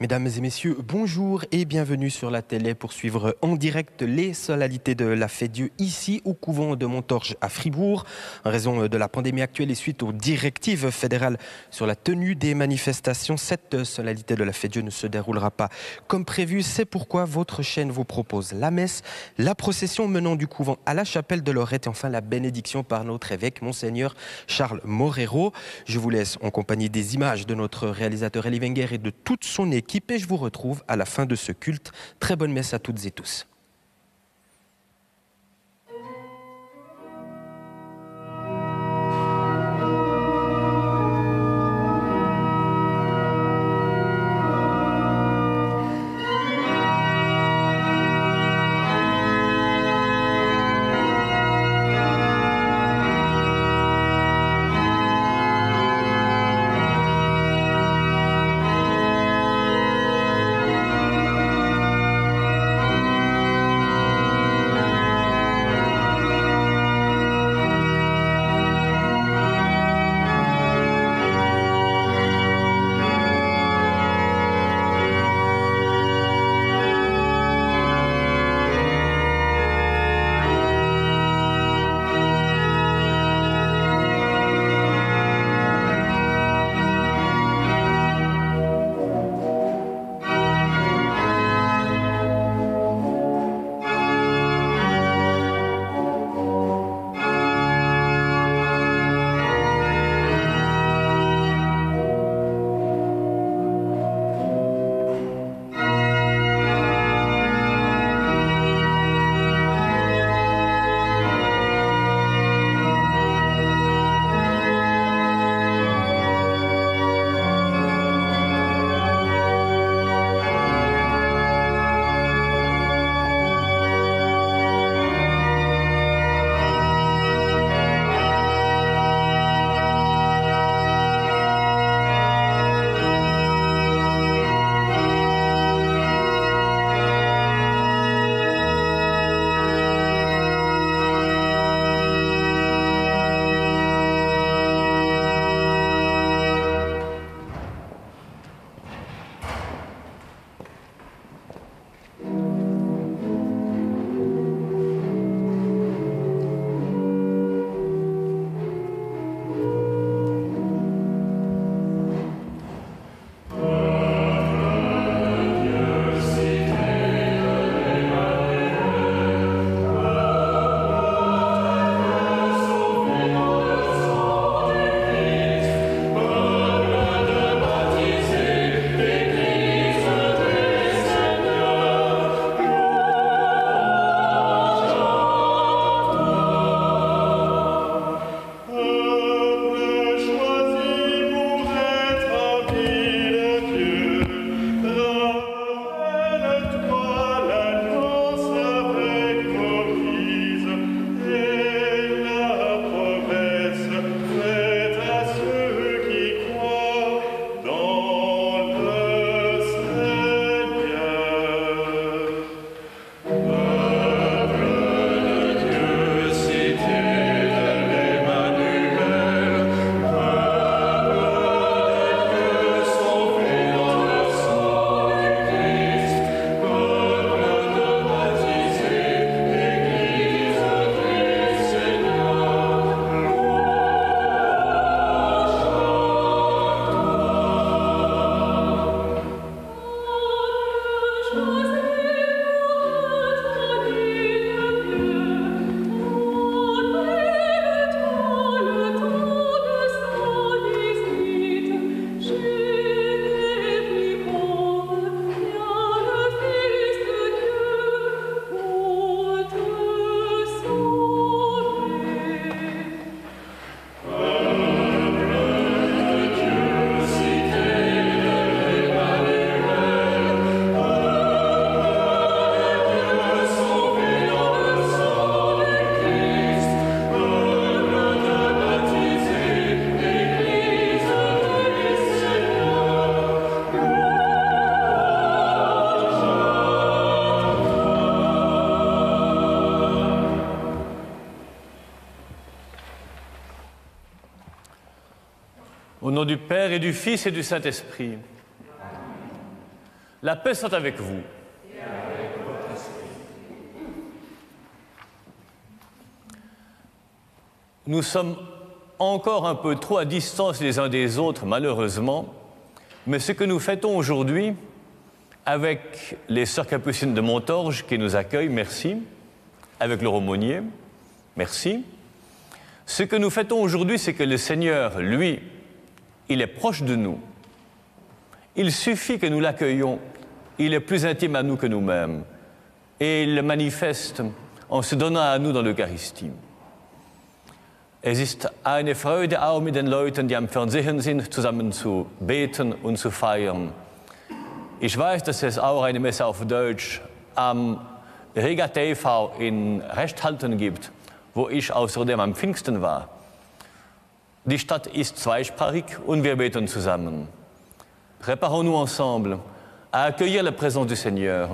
Mesdames et messieurs, bonjour et bienvenue sur la télé pour suivre en direct les solennalités de la Fête Dieu ici au couvent de Montorge à Fribourg. En raison de la pandémie actuelle et suite aux directives fédérales sur la tenue des manifestations, cette solennité de la Fête Dieu ne se déroulera pas comme prévu. C'est pourquoi votre chaîne vous propose la messe, la procession menant du couvent à la chapelle de Lorette et enfin la bénédiction par notre évêque, Monseigneur Charles Morero. Je vous laisse en compagnie des images de notre réalisateur Elie Wenger et de toute son équipe. Et je vous retrouve à la fin de ce culte. Très bonne messe à toutes et tous. Au nom du Père et du Fils et du Saint-Esprit. La paix soit avec vous. Nous sommes encore un peu trop à distance les uns des autres, malheureusement, mais ce que nous fêtons aujourd'hui, avec les sœurs capucines de Montorge qui nous accueillent, merci, avec l'aumônier, merci. Ce que nous fêtons aujourd'hui, c'est que le Seigneur, lui, il est proche de nous. Il suffit que nous l'accueillions. Il est plus intime à nous que nous-mêmes. Et il le manifeste en se donnant à nous dans l'Eucharistie. Es ist eine Freude, auch mit den Leuten, die am Fernsehen sind, zusammen zu beten und zu feiern. Ich weiß, dass es auch eine Messe auf Deutsch am Riga TV in Rechthalten gibt, wo ich außerdem am Pfingsten war. Die Stadt ist zweisprachig und wir beten zusammen. Préparons-nous ensemble à accueillir la présence du Seigneur.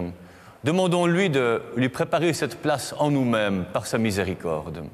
Demandons-lui de lui préparer cette place en nous-mêmes par sa miséricorde.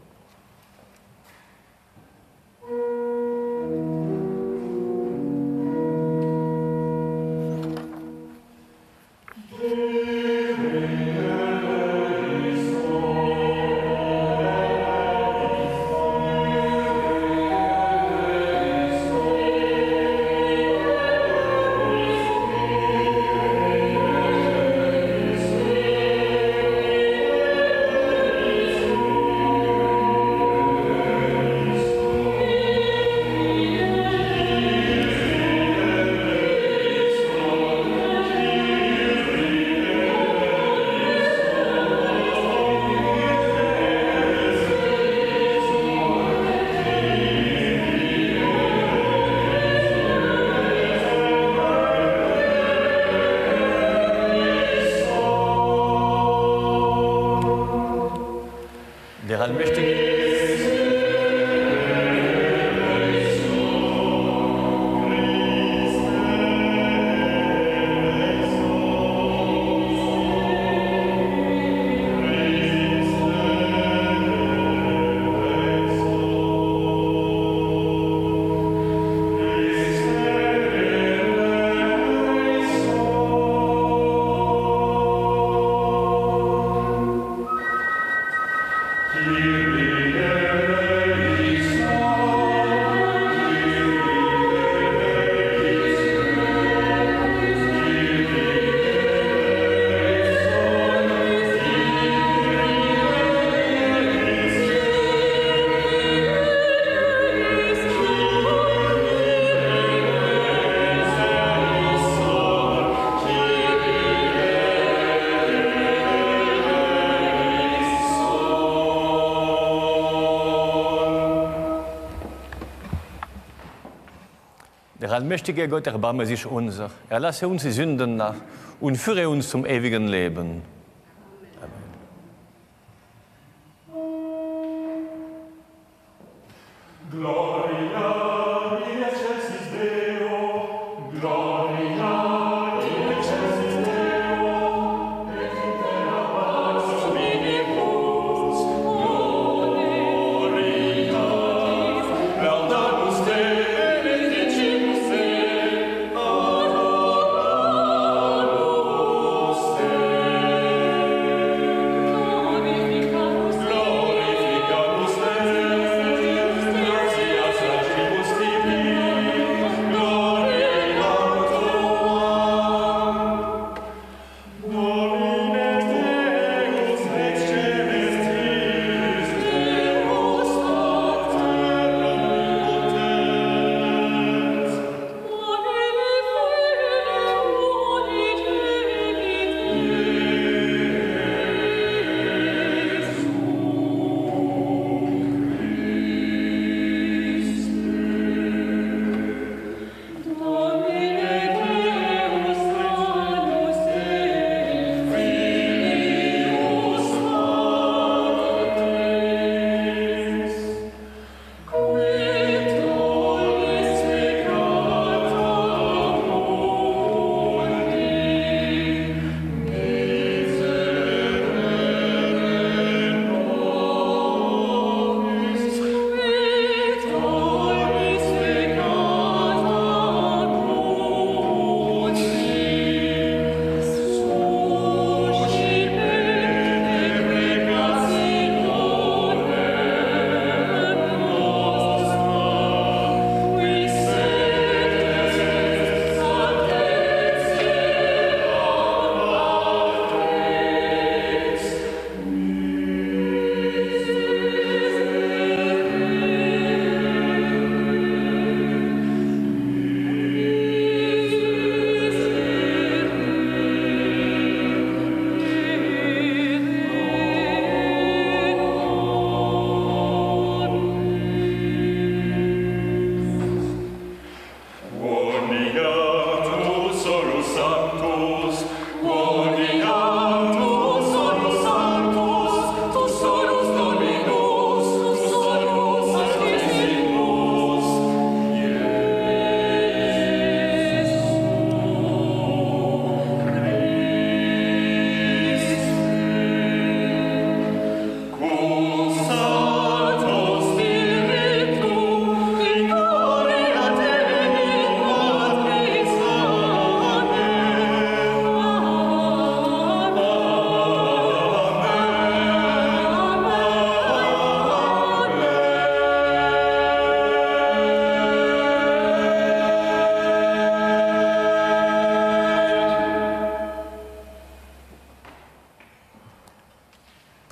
Der allmächtige Gott, erbarme sich unser. Erlasse uns die Sünden nach und führe uns zum ewigen Leben. Glorificamus te, gratias sanctimus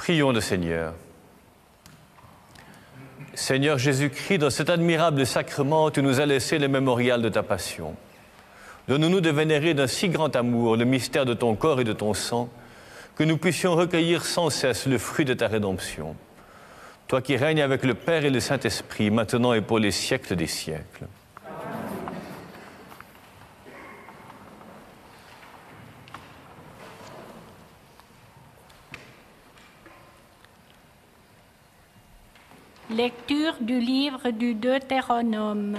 Prions le Seigneur. Seigneur Jésus-Christ, dans cet admirable sacrement, tu nous as laissé le mémorial de ta passion. Donne-nous de vénérer d'un si grand amour le mystère de ton corps et de ton sang, que nous puissions recueillir sans cesse le fruit de ta rédemption. Toi qui règnes avec le Père et le Saint-Esprit, maintenant et pour les siècles des siècles. Lecture du livre du Deutéronome.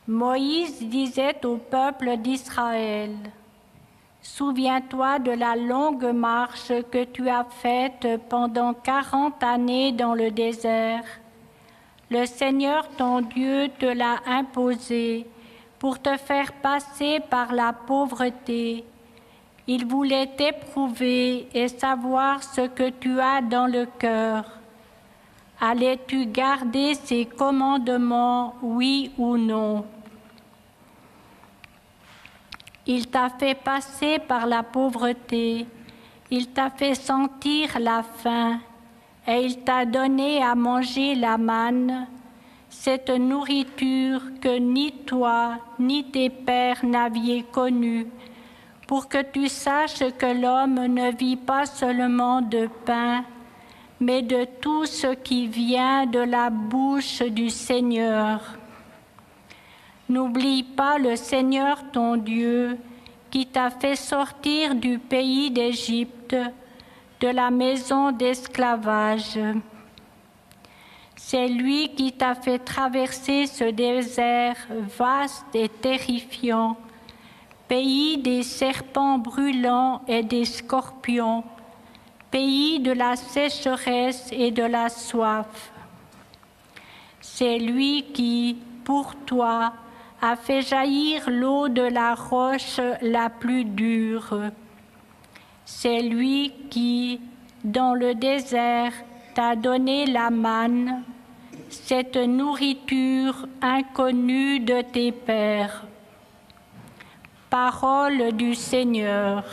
Moïse disait au peuple d'Israël: « Souviens-toi de la longue marche que tu as faite pendant 40 années dans le désert. Le Seigneur ton Dieu te l'a imposé pour te faire passer par la pauvreté. Il voulait t'éprouver et savoir ce que tu as dans le cœur. Allais-tu garder ses commandements, oui ou non? Il t'a fait passer par la pauvreté, il t'a fait sentir la faim, et il t'a donné à manger la manne, cette nourriture que ni toi ni tes pères n'aviez connue, pour que tu saches que l'homme ne vit pas seulement de pain, mais de tout ce qui vient de la bouche du Seigneur. N'oublie pas le Seigneur ton Dieu, qui t'a fait sortir du pays d'Égypte, de la maison d'esclavage. C'est lui qui t'a fait traverser ce désert vaste et terrifiant, pays des serpents brûlants et des scorpions, pays de la sécheresse et de la soif. C'est lui qui, pour toi, a fait jaillir l'eau de la roche la plus dure. C'est lui qui, dans le désert, t'a donné la manne, cette nourriture inconnue de tes pères. Parole du Seigneur.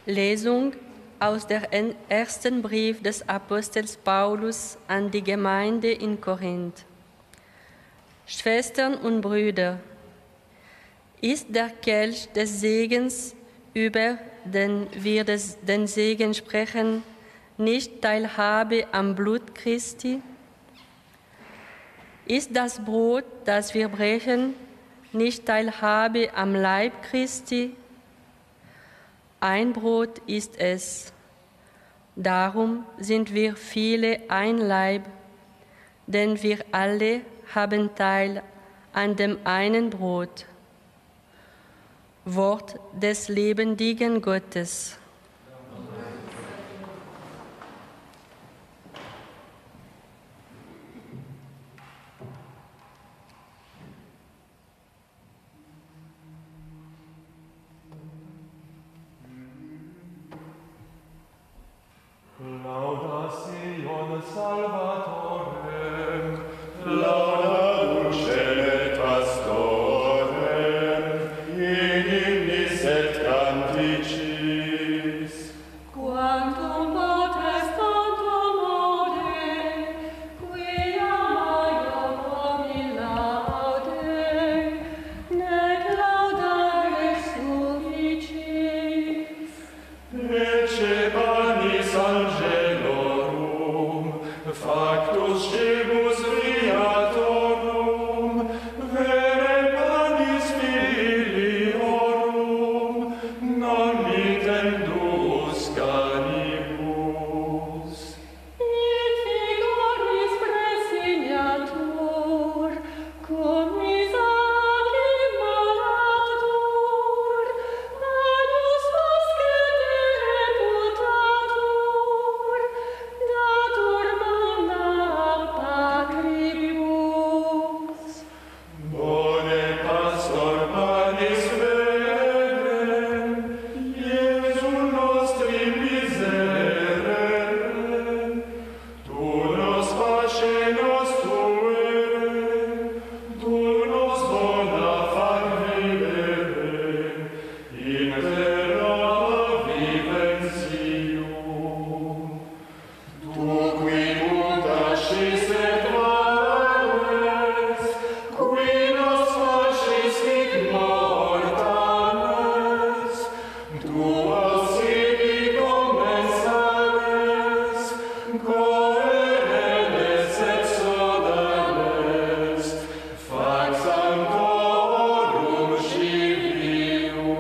Lesung aus der ersten Brief des Apostels Paulus an die Gemeinde in Korinth. Schwestern und Brüder, ist der Kelch des Segens, über den wir den Segen sprechen, nicht Teilhabe am Blut Christi? Ist das Brot, das wir brechen, nicht Teilhabe am Leib Christi? Ein Brot ist es. Darum sind wir viele ein Leib, denn wir alle haben Teil an dem einen Brot. Wort des lebendigen Gottes. Laudazione Salvatorem, lauda dulcem et pastorem, in hymnis et canticis. Quantum potestatum ode, quia maio comi laude, nec laudare sufficis. Ecce panis angelorum, factus cebus viatorum, vere panis filiorum, non mitendus canibus. In figuris presignatur, commis agim malatur, manus vascete reputatur, datur manna patribus. Bone pastor panis verem, Iesu nostri miserere, tu nos pace nos tuere, tu nos bona far vivere, in terra viventium. Tu qui mutatis et vales, qui nos facis hic mortales, tu sibi commensales, coereles et sodales, fac sanctorum civium.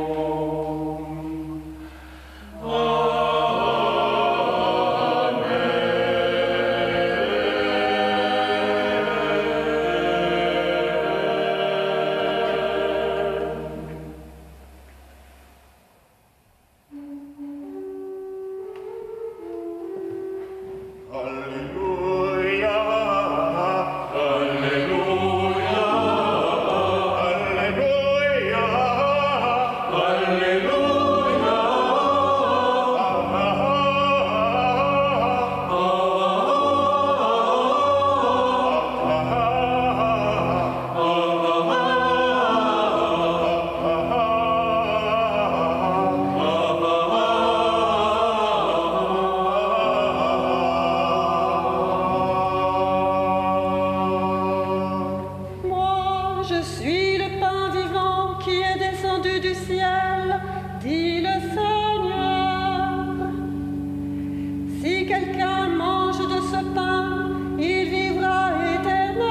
Alleluia, alleluia, alleluia, Moi, je suis le pain vivant qui est descendu du ciel, dit le Seigneur. Si quelqu'un mange de ce pain, il vivra éternellement.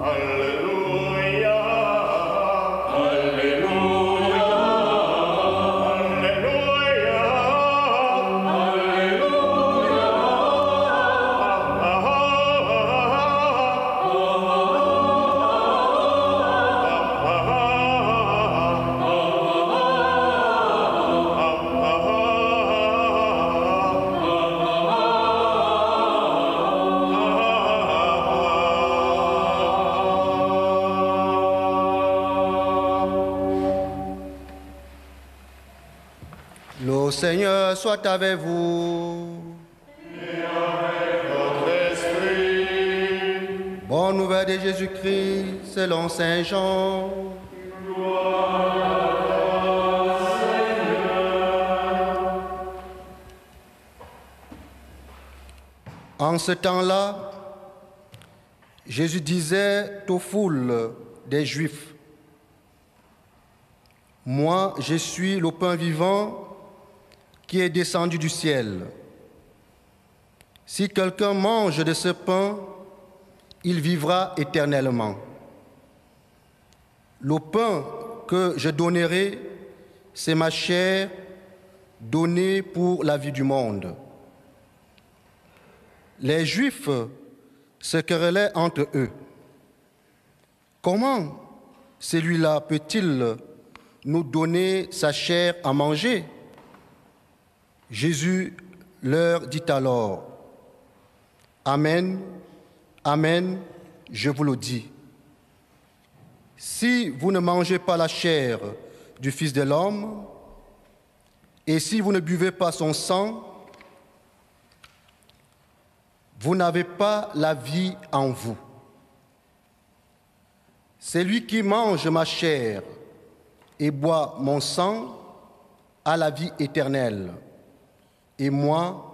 Alleluia, alleluia, Le Seigneur soit avec vous. votre esprit. Bonne nouvelle de Jésus-Christ selon Saint Jean. En ce temps-là, Jésus disait aux foules des Juifs, « Moi, je suis le pain vivant qui est descendu du ciel. Si quelqu'un mange de ce pain, il vivra éternellement. Le pain que je donnerai, c'est ma chair donnée pour la vie du monde. Les Juifs se querellaient entre eux. Comment celui-là peut-il nous donner sa chair à manger? Jésus leur dit alors, Amen, Amen, je vous le dis. Si vous ne mangez pas la chair du Fils de l'homme, et si vous ne buvez pas son sang, vous n'avez pas la vie en vous. Celui qui mange ma chair et boit mon sang a la vie éternelle, et moi,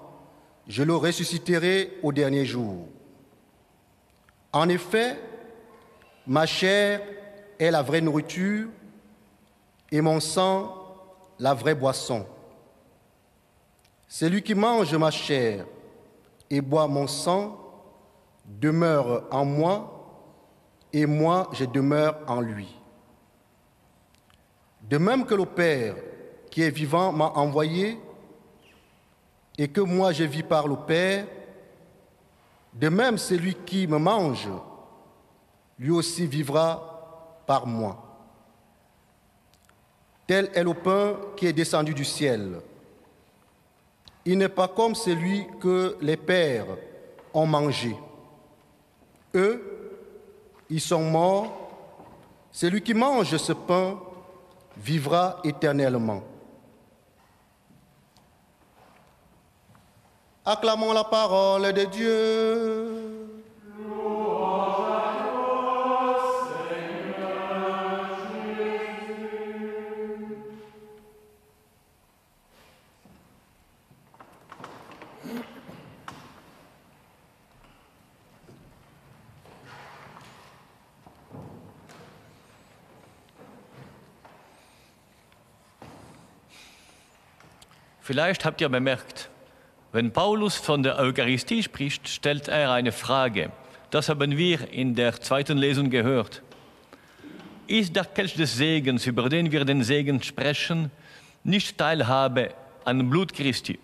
je le ressusciterai au dernier jour. En effet, ma chair est la vraie nourriture et mon sang la vraie boisson. Celui qui mange ma chair et boit mon sang demeure en moi et moi je demeure en lui. De même que le Père qui est vivant m'a envoyé et que moi je vis par le Père, de même celui qui me mange, lui aussi vivra par moi. Tel est le pain qui est descendu du ciel. Il n'est pas comme celui que les pères ont mangé. Eux, ils sont morts. Celui qui mange ce pain vivra éternellement. Acclamons la parole de Dieu. Vielleicht habt ihr bemerkt, wenn Paulus von der Eucharistie spricht, stellt er eine Frage. Das haben wir in der zweiten Lesung gehört. Ist der Kelch des Segens, über den wir den Segen sprechen, nicht Teilhabe an Blut Christi?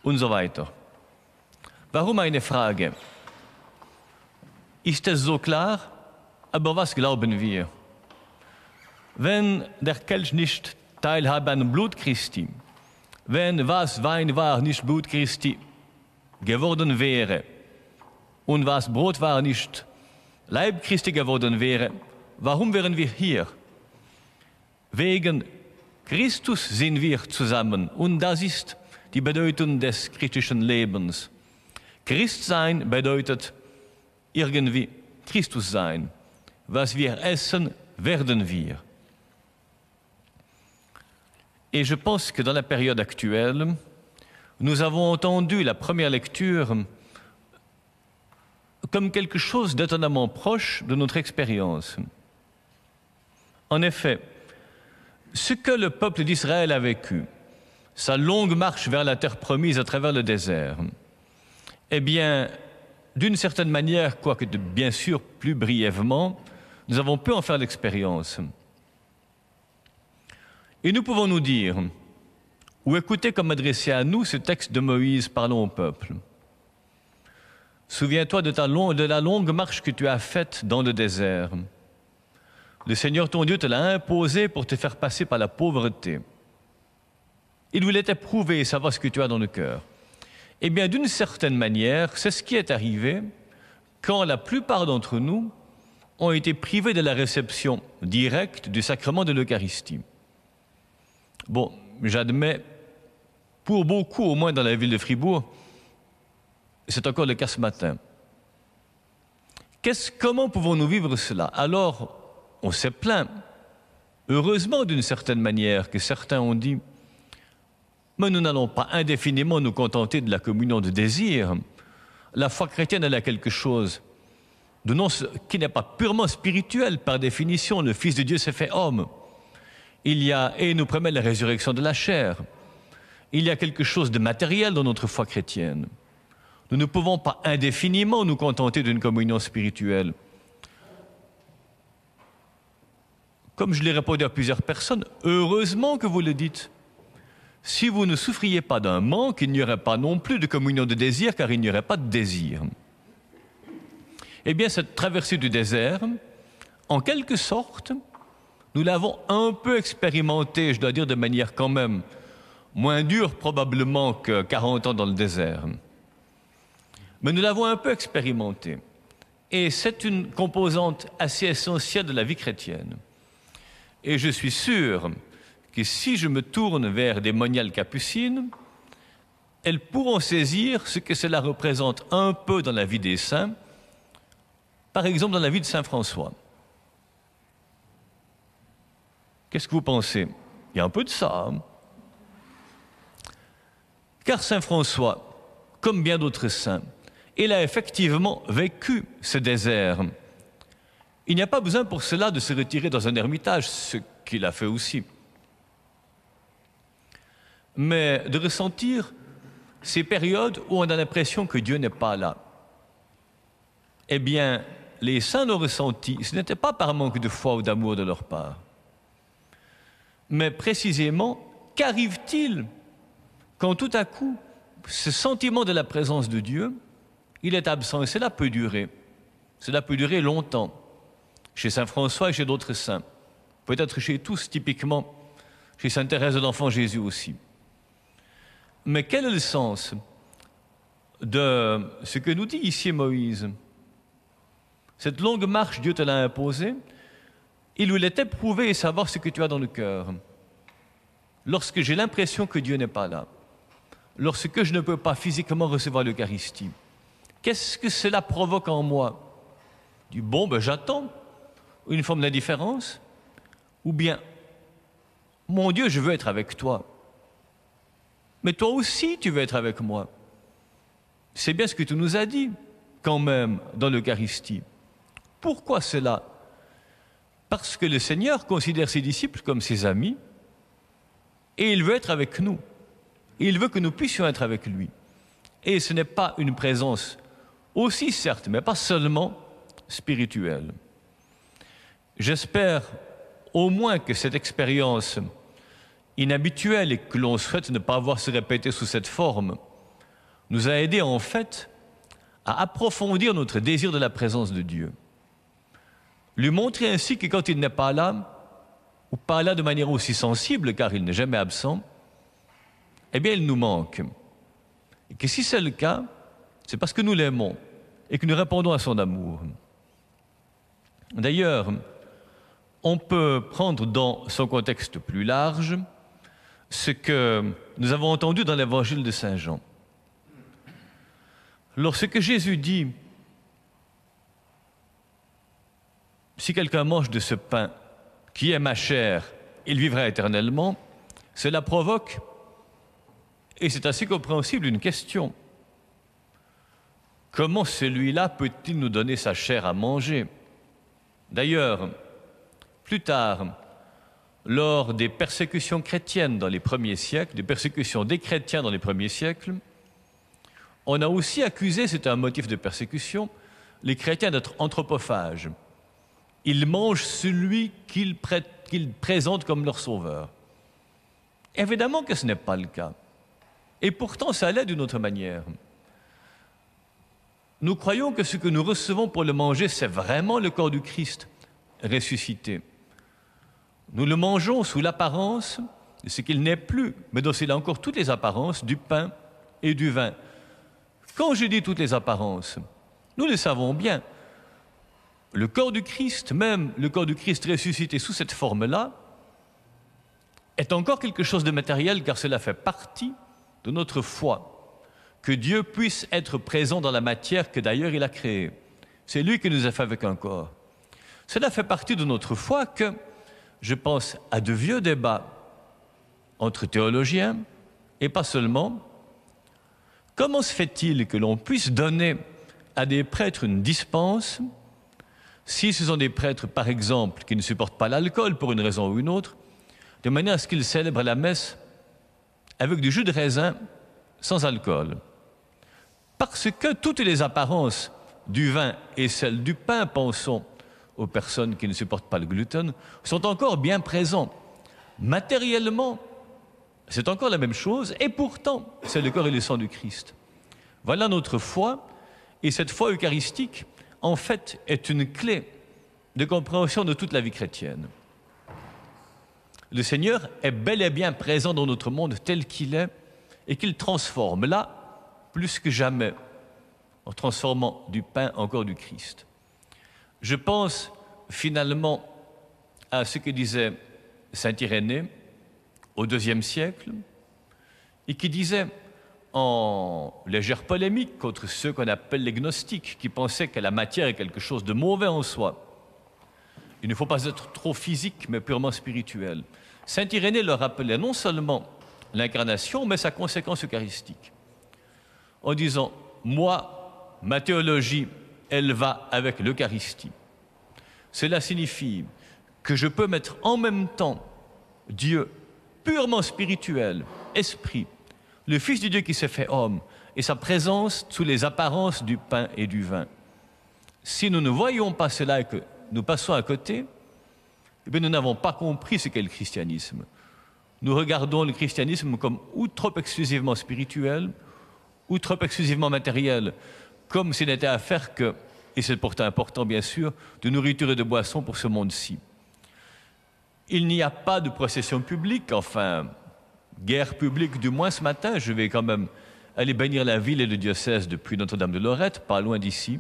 Und so weiter. Warum eine Frage? Ist es so klar? Aber was glauben wir? Wenn der Kelch nicht Teilhabe an Blut Christi, wenn was Wein war, nicht Blut Christi geworden wäre und was Brot war, nicht Leib Christi geworden wäre, warum wären wir hier? Wegen Christus sind wir zusammen und das ist die Bedeutung des christlichen Lebens. Christsein bedeutet irgendwie Christus sein. Was wir essen, werden wir. Et je pense que dans la période actuelle, nous avons entendu la première lecture comme quelque chose d'étonnamment proche de notre expérience. En effet, ce que le peuple d'Israël a vécu, sa longue marche vers la terre promise à travers le désert, eh bien, d'une certaine manière, quoique bien sûr plus brièvement, nous avons pu en faire l'expérience. Et nous pouvons nous dire, ou écouter comme adressé à nous ce texte de Moïse parlant au peuple. Souviens-toi de la longue marche que tu as faite dans le désert. Le Seigneur ton Dieu te l'a imposé pour te faire passer par la pauvreté. Il voulait t'éprouver et savoir ce que tu as dans le cœur. Eh bien, d'une certaine manière, c'est ce qui est arrivé quand la plupart d'entre nous ont été privés de la réception directe du sacrement de l'Eucharistie. Bon, j'admets, pour beaucoup, au moins dans la ville de Fribourg, c'est encore le cas ce matin. Comment pouvons-nous vivre cela? Alors, on s'est plaint, heureusement d'une certaine manière, que certains ont dit « Mais nous n'allons pas indéfiniment nous contenter de la communion de désir. La foi chrétienne, elle a quelque chose qui n'est pas purement spirituel par définition. Le Fils de Dieu s'est fait homme. Il y a, et il nous promet la résurrection de la chair. il y a quelque chose de matériel dans notre foi chrétienne. Nous ne pouvons pas indéfiniment nous contenter d'une communion spirituelle. Comme je l'ai répondu à plusieurs personnes, heureusement que vous le dites. Si vous ne souffriez pas d'un manque, il n'y aurait pas non plus de communion de désir, car il n'y aurait pas de désir. Eh bien, cette traversée du désert, en quelque sorte, nous l'avons un peu expérimentée, je dois dire de manière quand même moins dure probablement que 40 ans dans le désert. Mais nous l'avons un peu expérimentée. Et c'est une composante assez essentielle de la vie chrétienne. Et je suis sûr que si je me tourne vers des moniales capucines, elles pourront saisir ce que cela représente un peu dans la vie des saints, par exemple dans la vie de saint François. Qu'est-ce que vous pensez? Il y a un peu de ça. Hein? Car saint François, comme bien d'autres saints, il a effectivement vécu ce désert. Il n'y a pas besoin pour cela de se retirer dans un ermitage, ce qu'il a fait aussi. Mais de ressentir ces périodes où on a l'impression que Dieu n'est pas là. Eh bien, les saints l'ont ressenti. Ce n'était pas par manque de foi ou d'amour de leur part. Mais précisément, qu'arrive-t-il quand tout à coup, ce sentiment de la présence de Dieu, il est absent et cela peut durer. Cela peut durer longtemps. Chez saint François et chez d'autres saints. Peut-être chez tous, typiquement, chez sainte Thérèse de l'Enfant Jésus aussi. Mais quel est le sens de ce que nous dit ici Moïse? Cette longue marche, Dieu te l'a imposée. Il voulait éprouver et savoir ce que tu as dans le cœur. Lorsque j'ai l'impression que Dieu n'est pas là, lorsque je ne peux pas physiquement recevoir l'Eucharistie, qu'est-ce que cela provoque en moi? Du bon, j'attends. Une forme d'indifférence? Ou bien, mon Dieu, je veux être avec toi. Mais toi aussi, tu veux être avec moi. C'est bien ce que tu nous as dit, quand même, dans l'Eucharistie. Pourquoi cela? Parce que le Seigneur considère ses disciples comme ses amis et il veut être avec nous. Et il veut que nous puissions être avec lui. Et ce n'est pas une présence aussi, certes, mais pas seulement spirituelle. J'espère au moins que cette expérience inhabituelle et que l'on souhaite ne pas voir se répéter sous cette forme nous a aidé en fait à approfondir notre désir de la présence de Dieu. Lui montrer ainsi que quand il n'est pas là, ou pas là de manière aussi sensible, car il n'est jamais absent, eh bien il nous manque. Et que si c'est le cas, c'est parce que nous l'aimons et que nous répondons à son amour. D'ailleurs, on peut prendre dans son contexte plus large ce que nous avons entendu dans l'évangile de Saint Jean. Lorsque Jésus dit « Si quelqu'un mange de ce pain qui est ma chair, il vivra éternellement », cela provoque, et c'est assez compréhensible, une question. Comment celui-là peut-il nous donner sa chair à manger? D'ailleurs, plus tard, lors des persécutions chrétiennes dans les premiers siècles, des persécutions des chrétiens dans les premiers siècles, on a aussi accusé, c'est un motif de persécution, les chrétiens d'être anthropophages. Ils mangent celui qu'ils présentent comme leur sauveur. Évidemment que ce n'est pas le cas. Et pourtant, ça allait d'une autre manière. Nous croyons que ce que nous recevons pour le manger, c'est vraiment le corps du Christ ressuscité. Nous le mangeons sous l'apparence de ce qu'il n'est plus, mais dont il a encore toutes les apparences du pain et du vin. Quand je dis toutes les apparences, nous le savons bien. Le corps du Christ, même le corps du Christ ressuscité sous cette forme-là, est encore quelque chose de matériel car cela fait partie de notre foi. Que Dieu puisse être présent dans la matière que d'ailleurs il a créée. C'est lui qui nous a fait avec un corps. Cela fait partie de notre foi que, je pense à de vieux débats entre théologiens, et pas seulement. Comment se fait-il que l'on puisse donner à des prêtres une dispense, si ce sont des prêtres, par exemple, qui ne supportent pas l'alcool pour une raison ou une autre, de manière à ce qu'ils célèbrent la messe avec du jus de raisin sans alcool. Parce que toutes les apparences du vin et celles du pain, pensons aux personnes qui ne supportent pas le gluten, sont encore bien présents. Matériellement, c'est encore la même chose, et pourtant, c'est le corps et le sang du Christ. Voilà notre foi, et cette foi eucharistique, en fait, est une clé de compréhension de toute la vie chrétienne. Le Seigneur est bel et bien présent dans notre monde tel qu'il est, et qu'il transforme là, plus que jamais, en transformant du pain en corps du Christ. Je pense finalement à ce que disait saint Irénée au IIe siècle, et qui disait, en légère polémique contre ceux qu'on appelle les gnostiques, qui pensaient que la matière est quelque chose de mauvais en soi. Il ne faut pas être trop physique, mais purement spirituel. Saint Irénée leur rappelait non seulement l'incarnation, mais sa conséquence eucharistique, en disant, moi, ma théologie, elle va avec l'Eucharistie. Cela signifie que je peux mettre en même temps Dieu purement spirituel, esprit, le Fils de Dieu qui s'est fait homme, et sa présence sous les apparences du pain et du vin. Si nous ne voyons pas cela et que nous passons à côté, eh bien nous n'avons pas compris ce qu'est le christianisme. Nous regardons le christianisme comme ou trop exclusivement spirituel, ou trop exclusivement matériel, comme s'il n'était à faire que, et c'est pourtant important bien sûr, de nourriture et de boissons pour ce monde-ci. Il n'y a pas de procession publique, enfin, guerre publique du moins ce matin. Je vais quand même aller bénir la ville et le diocèse depuis Notre-Dame de Lorette, pas loin d'ici.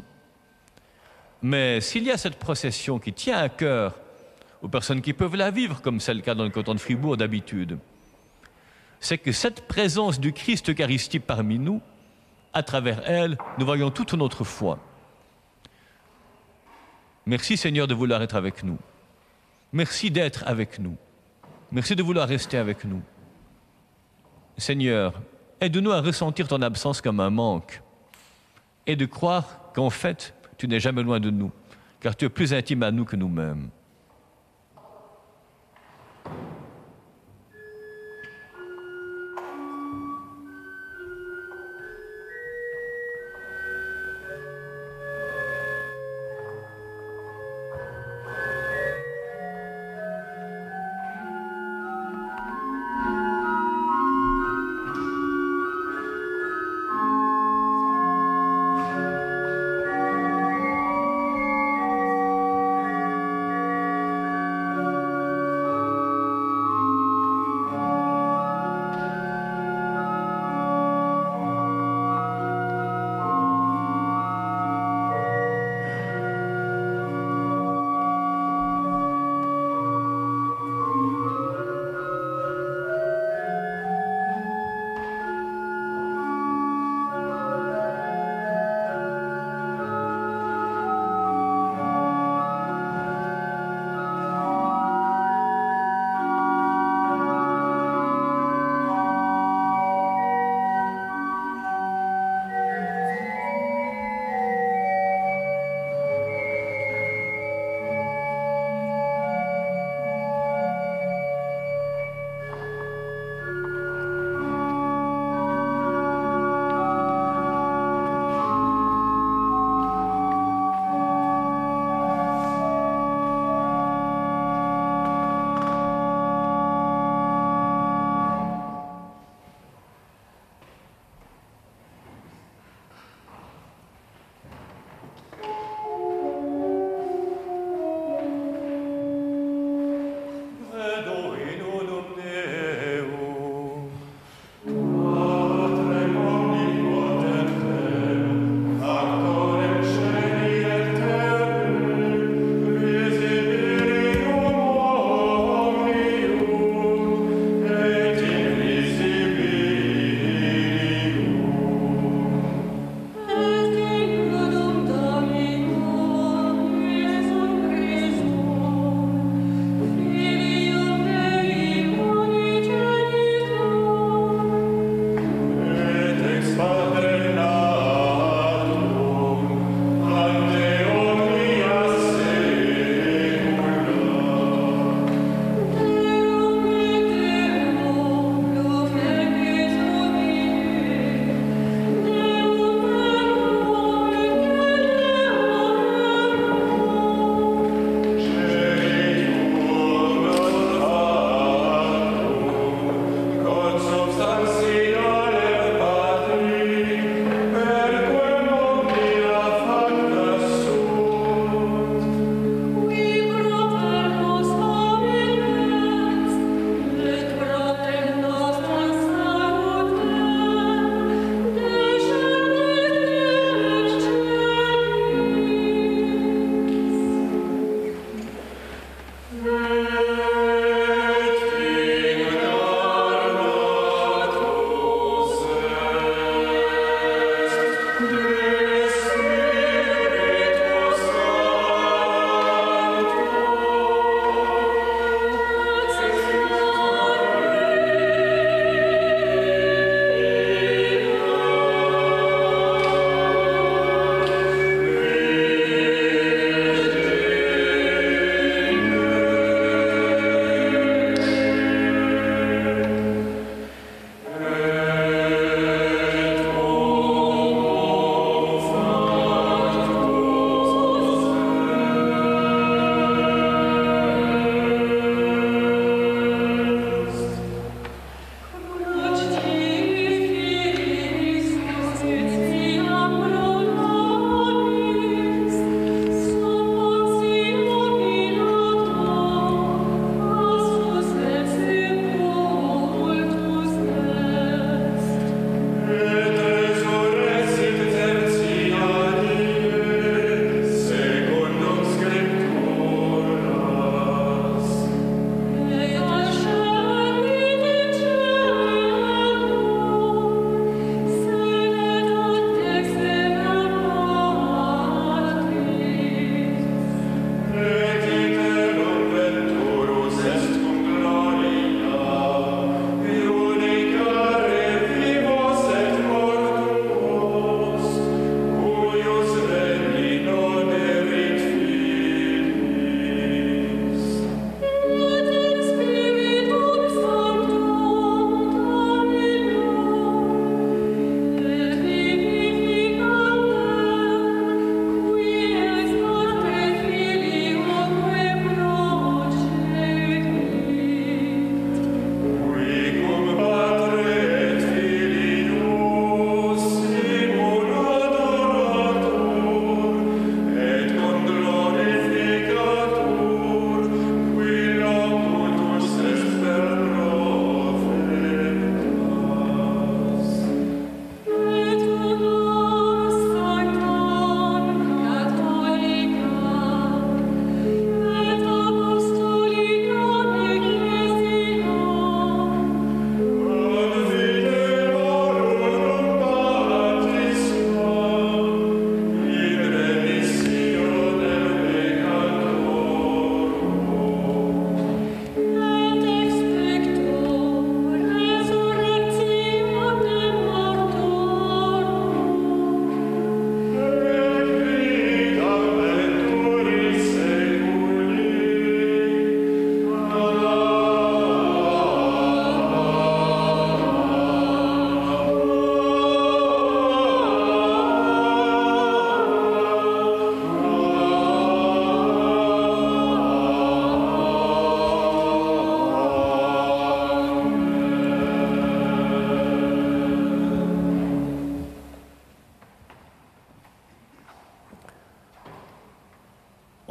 Mais s'il y a cette procession qui tient à cœur aux personnes qui peuvent la vivre, comme c'est le cas dans le canton de Fribourg d'habitude, c'est que cette présence du Christ Eucharistie parmi nous, à travers elle, nous voyons toute notre foi. Merci Seigneur de vouloir être avec nous. Merci d'être avec nous. Merci de vouloir rester avec nous. Seigneur, aide-nous à ressentir ton absence comme un manque et de croire qu'en fait, tu n'es jamais loin de nous, car tu es plus intime à nous que nous-mêmes.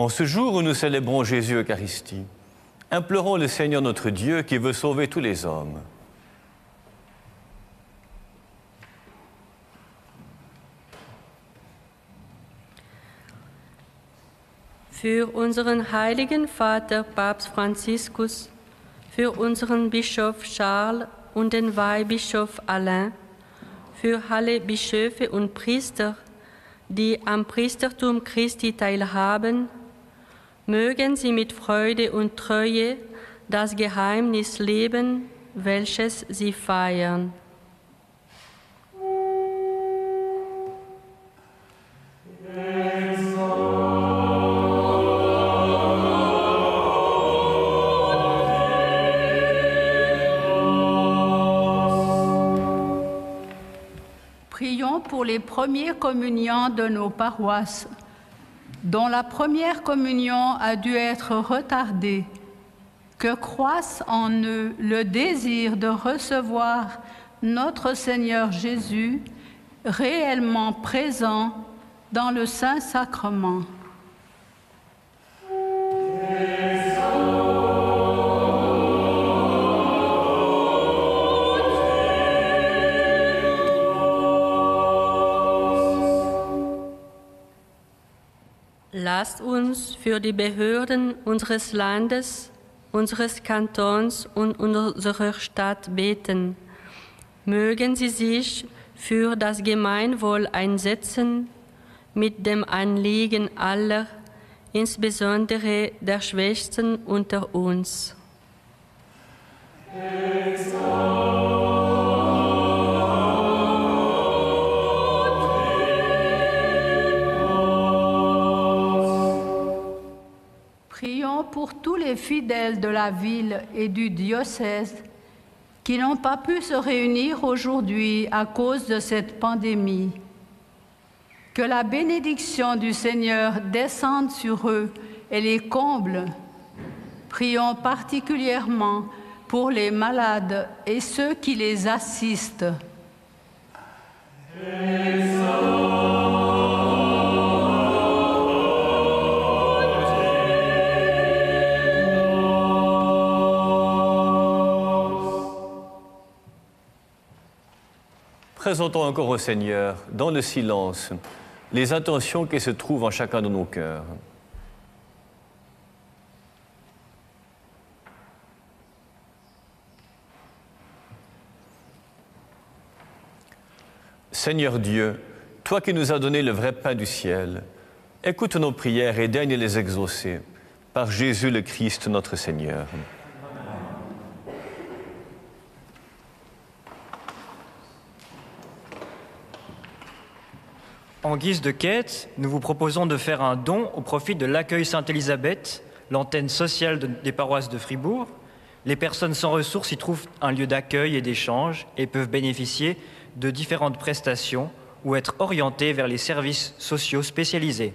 En ce jour où nous célébrons Jésus Eucharistie, implorons le Seigneur notre Dieu qui veut sauver tous les hommes. Für unseren heiligen Vater Papst Franziskus, für unseren Bischof Charles und den Weihbischof Alain, für alle Bischöfe und Priester, die am Priestertum Christi teilhaben, mögen sie mit Freude und Treue das Geheimnis leben, welches sie feiern. Prions pour les premières communions de nos paroisses, dont la première communion a dû être retardée, que croisse en eux le désir de recevoir notre Seigneur Jésus réellement présent dans le Saint-Sacrement. Lasst uns für die Behörden unseres Landes, unseres Kantons und unserer Stadt beten. Mögen sie sich für das Gemeinwohl einsetzen, mit dem Anliegen aller, insbesondere der Schwächsten unter uns. Prions pour tous les fidèles de la ville et du diocèse qui n'ont pas pu se réunir aujourd'hui à cause de cette pandémie. Que la bénédiction du Seigneur descende sur eux et les comble. Prions particulièrement pour les malades et ceux qui les assistent. Présentons encore au Seigneur, dans le silence, les intentions qui se trouvent en chacun de nos cœurs. Seigneur Dieu, toi qui nous as donné le vrai pain du ciel, écoute nos prières et daigne les exaucer, par Jésus le Christ notre Seigneur. En guise de quête, nous vous proposons de faire un don au profit de l'accueil Sainte-Élisabeth, l'antenne sociale des paroisses de Fribourg. Les personnes sans ressources y trouvent un lieu d'accueil et d'échange et peuvent bénéficier de différentes prestations ou être orientées vers les services sociaux spécialisés.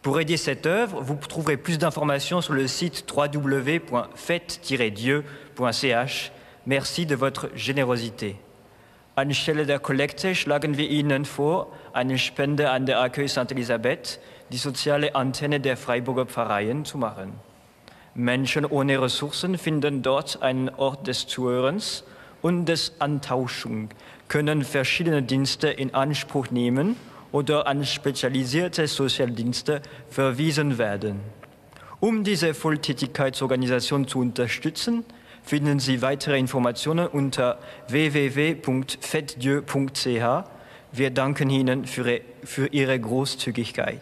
Pour aider cette œuvre, vous trouverez plus d'informations sur le site www.fête-dieu.ch. Merci de votre générosité. Anstelle der Kollekte schlagen wir Ihnen vor, eine Spende an der Accueil Sainte-Elisabeth, die soziale Antenne der Freiburger Pfarreien, zu machen. Menschen ohne Ressourcen finden dort einen Ort des Zuhörens und des Antauschung, können verschiedene Dienste in Anspruch nehmen oder an spezialisierte Sozialdienste verwiesen werden. Um diese Volltätigkeitsorganisation zu unterstützen, finden Sie weitere Informationen unter www.fêtedieu.ch. Wir danken Ihnen für Ihre Großzügigkeit.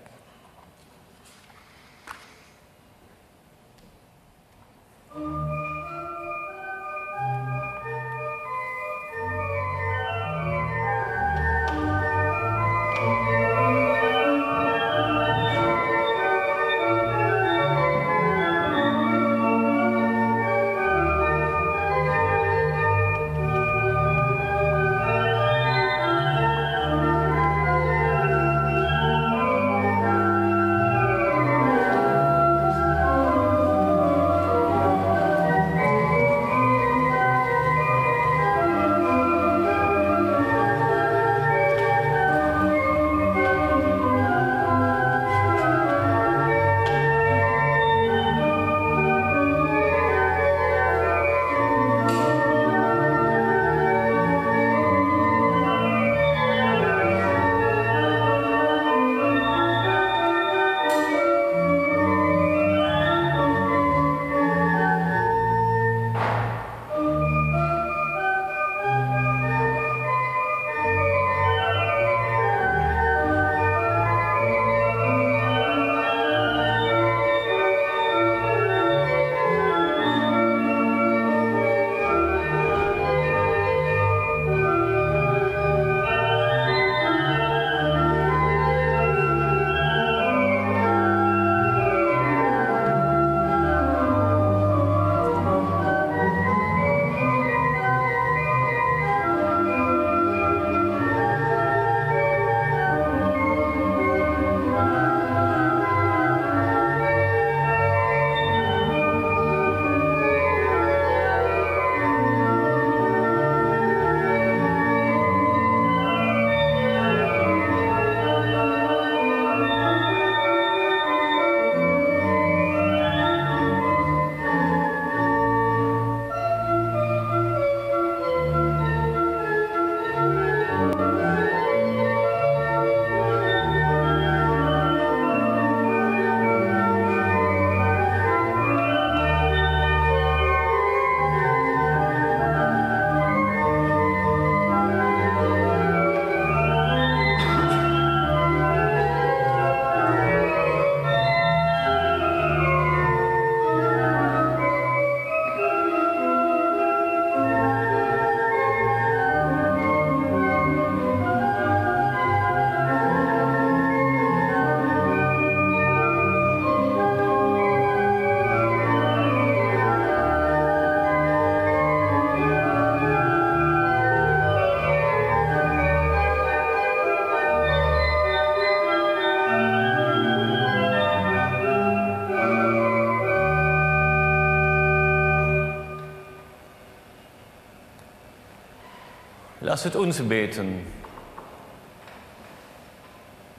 Lasset uns beten.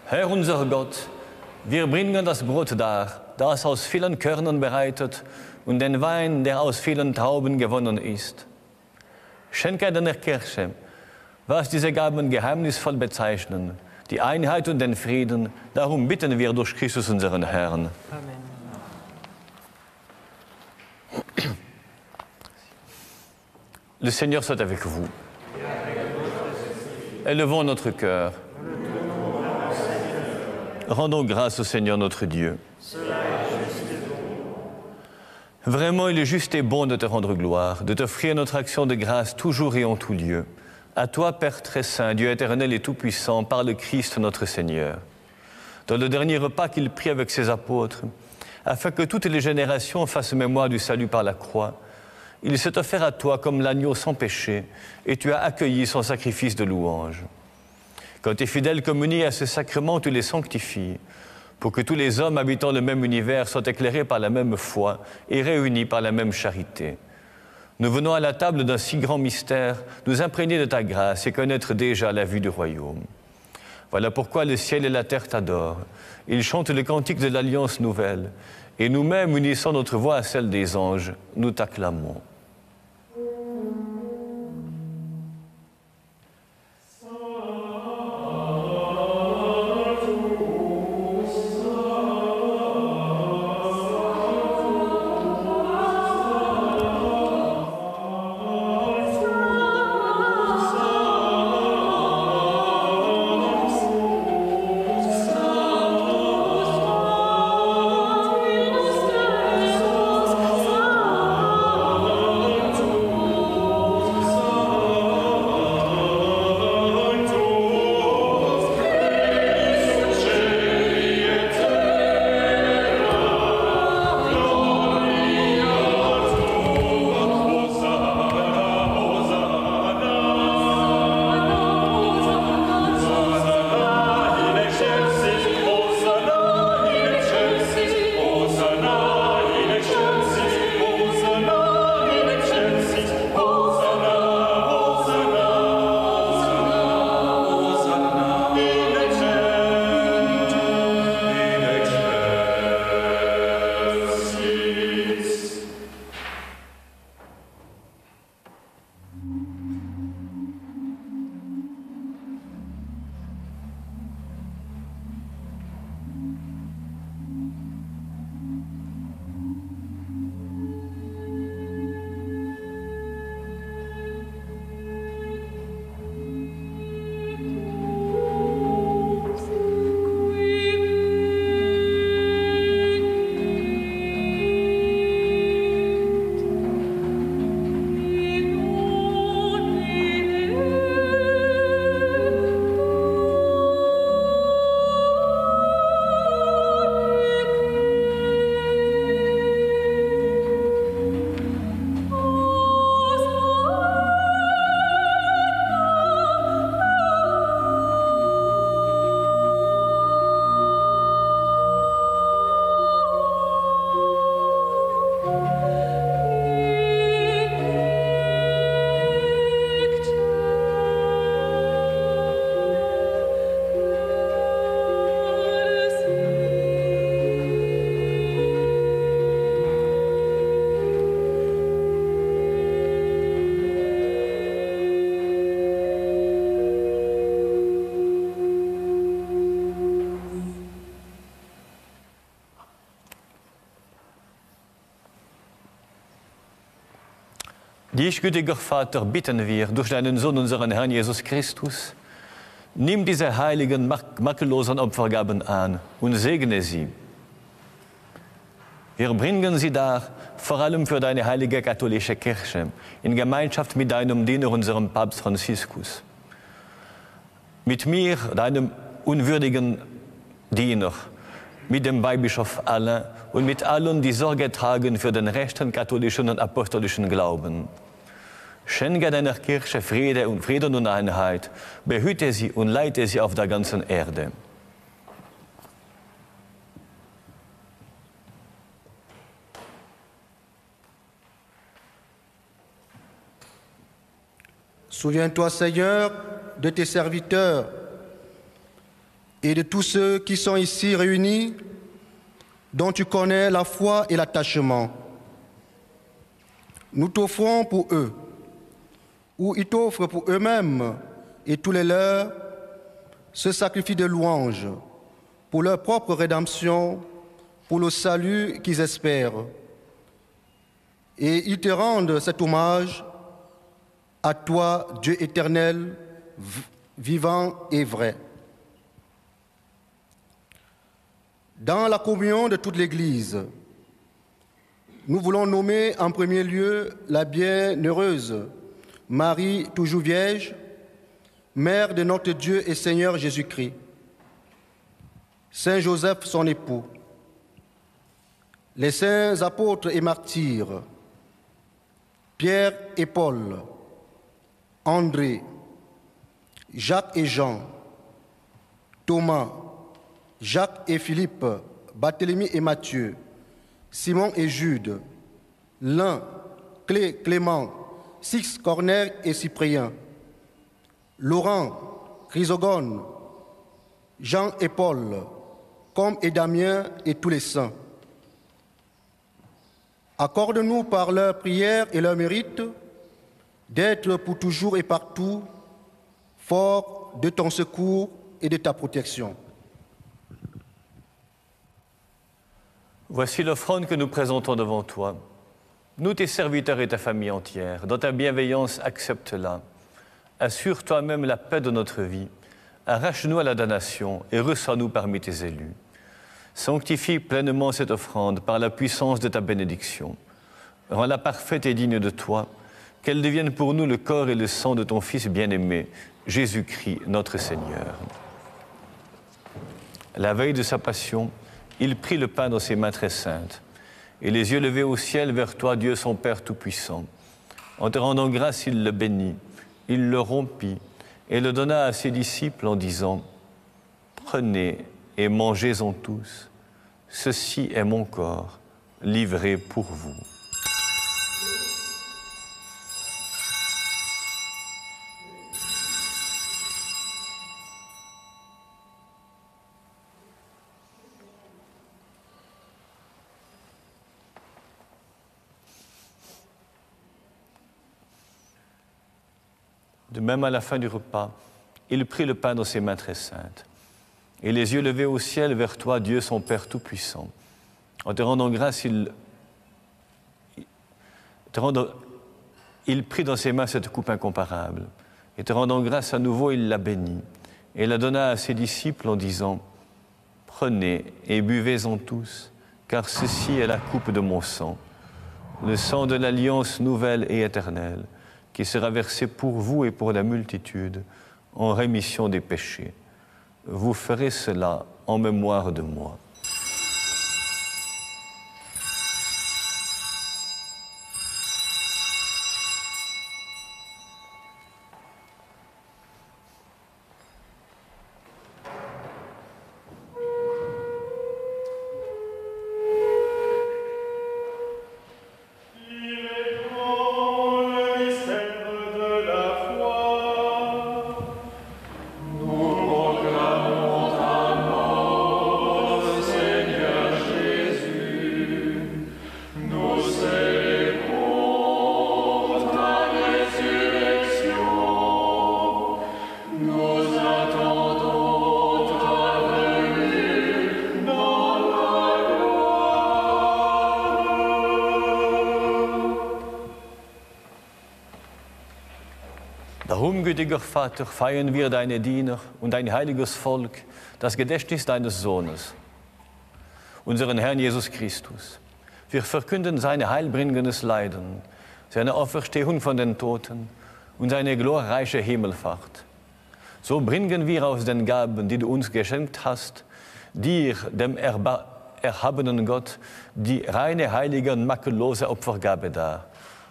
Herr unser Gott, wir bringen das Brot dar, das aus vielen Körnern bereitet, und den Wein, der aus vielen Trauben gewonnen ist. Schenke deiner Kirche, was diese Gaben geheimnisvoll bezeichnen, die Einheit und den Frieden. Darum bitten wir durch Christus unseren Herrn. Amen. Le Seigneur soit avec vous. Élevons notre cœur. Rendons grâce au Seigneur notre Dieu. Vraiment, il est juste et bon de te rendre gloire, de t'offrir notre action de grâce toujours et en tout lieu. À toi, Père très saint, Dieu éternel et tout-puissant, par le Christ notre Seigneur. Dans le dernier repas qu'il prit avec ses apôtres, afin que toutes les générations fassent mémoire du salut par la croix, il s'est offert à toi comme l'agneau sans péché, et tu as accueilli son sacrifice de louange. Quand tes fidèles communient à ce sacrement, tu les sanctifies, pour que tous les hommes habitant le même univers soient éclairés par la même foi et réunis par la même charité. Nous venons à la table d'un si grand mystère, nous imprégner de ta grâce et connaître déjà la vue du royaume. Voilà pourquoi le ciel et la terre t'adorent. Ils chantent le cantique de l'Alliance nouvelle, et nous-mêmes, unissant notre voix à celle des anges, nous t'acclamons. Dich, gütiger Vater, bitten wir durch deinen Sohn, unseren Herrn Jesus Christus, nimm diese heiligen, makellosen Opfergaben an und segne sie. Wir bringen sie dar, vor allem für deine heilige katholische Kirche, in Gemeinschaft mit deinem Diener, unserem Papst Franziskus. Mit mir, deinem unwürdigen Diener, mit dem Weihbischof Alain und mit allen, die Sorge tragen für den rechten katholischen und apostolischen Glauben. Schenke deiner Kirche Frieden und Einheit, behüte sie und leite sie auf der ganzen Erde. Souviens-toi, Seigneur, de tes serviteurs et de tous ceux qui sont ici réunis, dont tu connais la foi et l'attachement. Nous t'offrons pour eux, ou ils t'offrent pour eux-mêmes et tous les leurs, ce sacrifice de louange pour leur propre rédemption, pour le salut qu'ils espèrent. Et ils te rendent cet hommage à toi, Dieu éternel, vivant et vrai. Dans la communion de toute l'Église, nous voulons nommer en premier lieu la bienheureuse Marie, toujours vierge, mère de notre Dieu et Seigneur Jésus-Christ, Saint Joseph, son époux, les saints apôtres et martyrs, Pierre et Paul, André, Jacques et Jean, Thomas, Jacques et Philippe, Barthélemy et Matthieu, Simon et Jude, Lin, Clément, Six, Corneille et Cyprien, Laurent, Chrysogone, Jean et Paul, Comme et Damien et tous les saints. Accorde-nous par leurs prières et leurs mérites d'être pour toujours et partout fort de ton secours et de ta protection. Voici l'offrande que nous présentons devant toi. Nous, tes serviteurs et ta famille entière, dans ta bienveillance, accepte-la. Assure toi-même la paix de notre vie. Arrache-nous à la damnation et reçois-nous parmi tes élus. Sanctifie pleinement cette offrande par la puissance de ta bénédiction. Rends-la parfaite et digne de toi, qu'elle devienne pour nous le corps et le sang de ton Fils bien-aimé, Jésus-Christ, notre Seigneur. La veille de sa passion, il prit le pain dans ses mains très saintes, et les yeux levés au ciel vers toi, Dieu son Père Tout-Puissant. En te rendant grâce, il le bénit, il le rompit, et le donna à ses disciples en disant « Prenez et mangez-en tous, ceci est mon corps, livré pour vous. » De même, à la fin du repas, il prit le pain dans ses mains très saintes, et les yeux levés au ciel vers toi, Dieu son Père Tout-Puissant. En te rendant grâce, il prit dans ses mains cette coupe incomparable, et te rendant grâce à nouveau, il la bénit, et la donna à ses disciples en disant « Prenez et buvez-en tous, car ceci est la coupe de mon sang, le sang de l'alliance nouvelle et éternelle, qui sera versé pour vous et pour la multitude en rémission des péchés. Vous ferez cela en mémoire de moi. » Darum, gütiger Vater, feiern wir deine Diener und dein heiliges Volk, das Gedächtnis deines Sohnes, unseren Herrn Jesus Christus. Wir verkünden sein heilbringendes Leiden, seine Auferstehung von den Toten und seine glorreiche Himmelfahrt. So bringen wir aus den Gaben, die du uns geschenkt hast, dir, dem erhabenen Gott, die reine, heilige und makellose Opfergabe dar,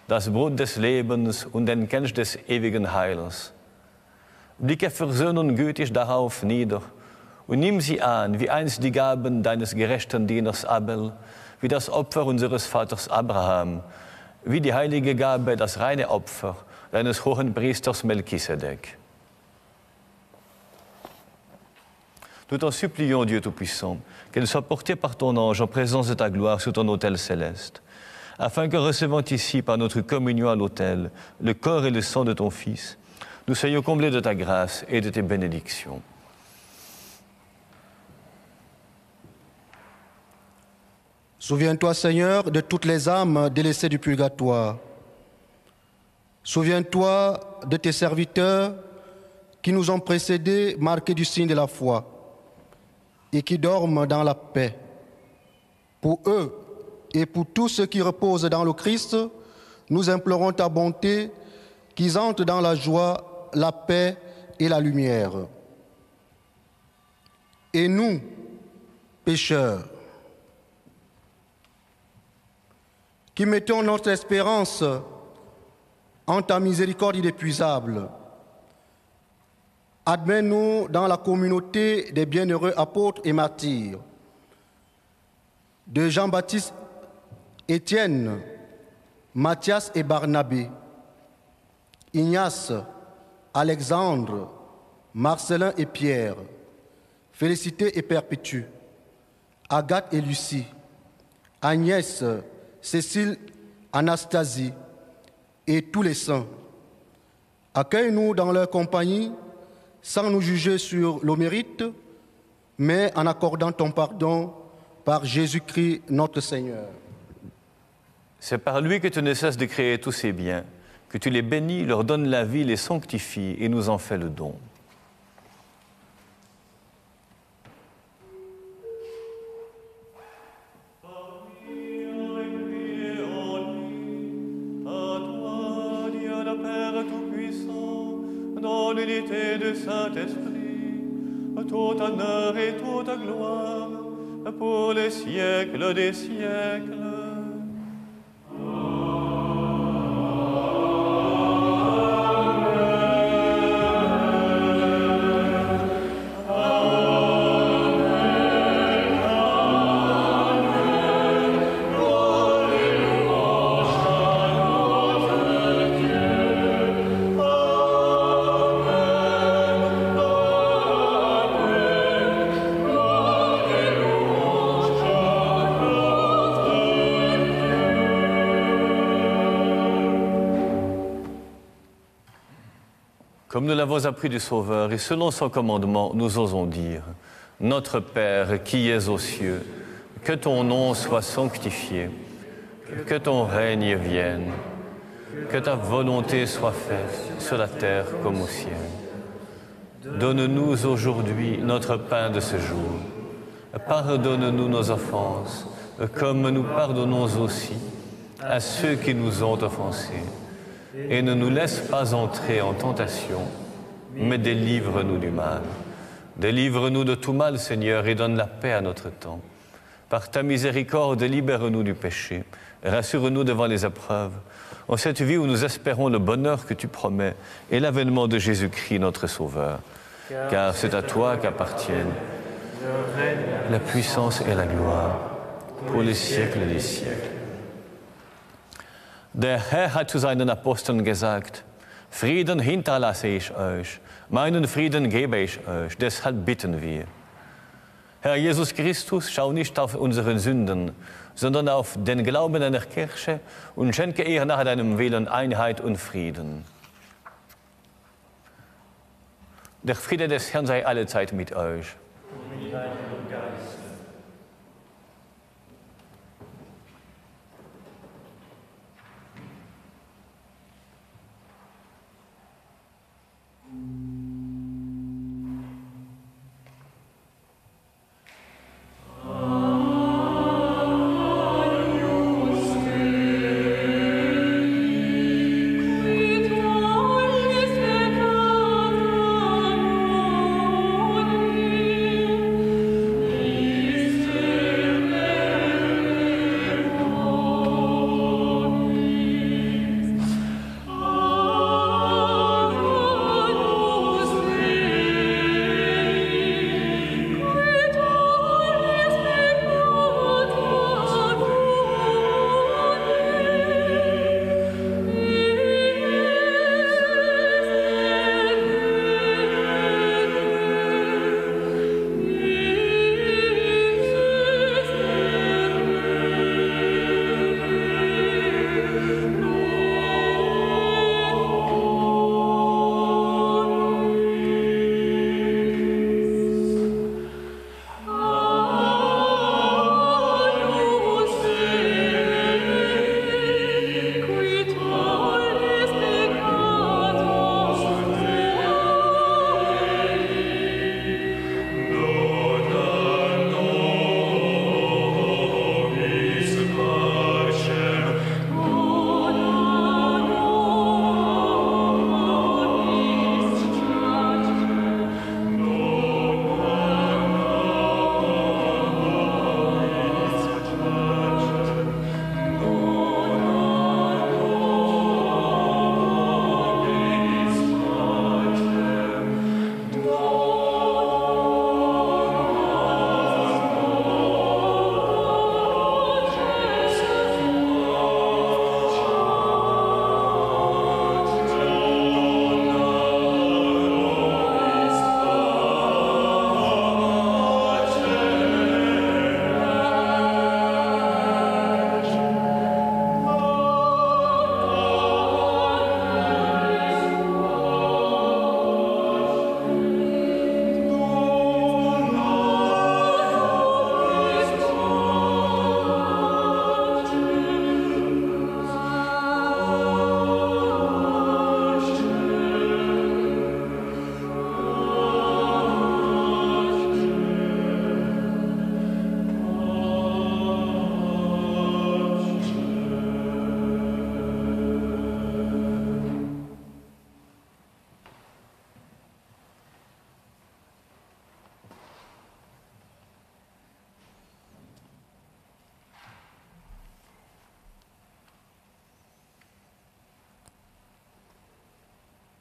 das Brot des Lebens und den Kelch des ewigen Heils. Blicke versöhnend gütig darauf nieder und nimm sie an, wie einst die Gaben deines gerechten Dieners Abel, wie das Opfer unseres Vaters Abraham, wie die heilige Gabe, das reine Opfer, deines hohen Priesters Melchisedec. Nous t'en supplions, Dieu Tout-Puissant, qu'elle soit portée par ton ange en présence de ta gloire sur ton autel céleste, afin que, recevant ici par notre communion à l'autel le corps et le sang de ton Fils, nous soyons comblés de ta grâce et de tes bénédictions. Souviens-toi, Seigneur, de toutes les âmes délaissées du purgatoire. Souviens-toi de tes serviteurs qui nous ont précédés, marqués du signe de la foi, et qui dorment dans la paix. Pour eux et pour tous ceux qui reposent dans le Christ, nous implorons ta bonté, qu'ils entrent dans la joie, la paix et la lumière. Et nous, pécheurs, qui mettons notre espérance en ta miséricorde inépuisable, admets-nous dans la communauté des bienheureux apôtres et martyrs, de Jean-Baptiste, Étienne, Matthias et Barnabé, Ignace, Alexandre, Marcelin et Pierre, Félicité et Perpétue, Agathe et Lucie, Agnès, Cécile, Anastasie et tous les saints. Accueille-nous dans leur compagnie sans nous juger sur le mérite, mais en accordant ton pardon par Jésus-Christ notre Seigneur. C'est par lui que tu ne cesses de créer tous ces biens, que tu les bénis, leur donnes la vie, les sanctifies et nous en fais le don. Dans l'unité du Saint-Esprit, tout honneur et toute gloire, pour les siècles des siècles. Comme nous l'avons appris du Sauveur, et selon son commandement, nous osons dire « Notre Père qui es aux cieux, que ton nom soit sanctifié, que ton règne vienne, que ta volonté soit faite sur la terre comme au ciel. Donne-nous aujourd'hui notre pain de ce jour. Pardonne-nous nos offenses, comme nous pardonnons aussi à ceux qui nous ont offensés. Et ne nous laisse pas entrer en tentation, mais délivre-nous du mal. Délivre-nous de tout mal, Seigneur, et donne la paix à notre temps. Par ta miséricorde, libère-nous du péché. Rassure-nous devant les épreuves, en cette vie où nous espérons le bonheur que tu promets et l'avènement de Jésus-Christ, notre Sauveur. Car c'est à toi qu'appartiennent la puissance et la gloire pour les siècles des siècles. Der Herr hat zu seinen Aposteln gesagt, Frieden hinterlasse ich euch, meinen Frieden gebe ich euch, deshalb bitten wir. Herr Jesus Christus, schau nicht auf unsere Sünden, sondern auf den Glauben deiner Kirche und schenke ihr nach deinem Willen Einheit und Frieden. Der Friede des Herrn sei allezeit mit euch. Thank you.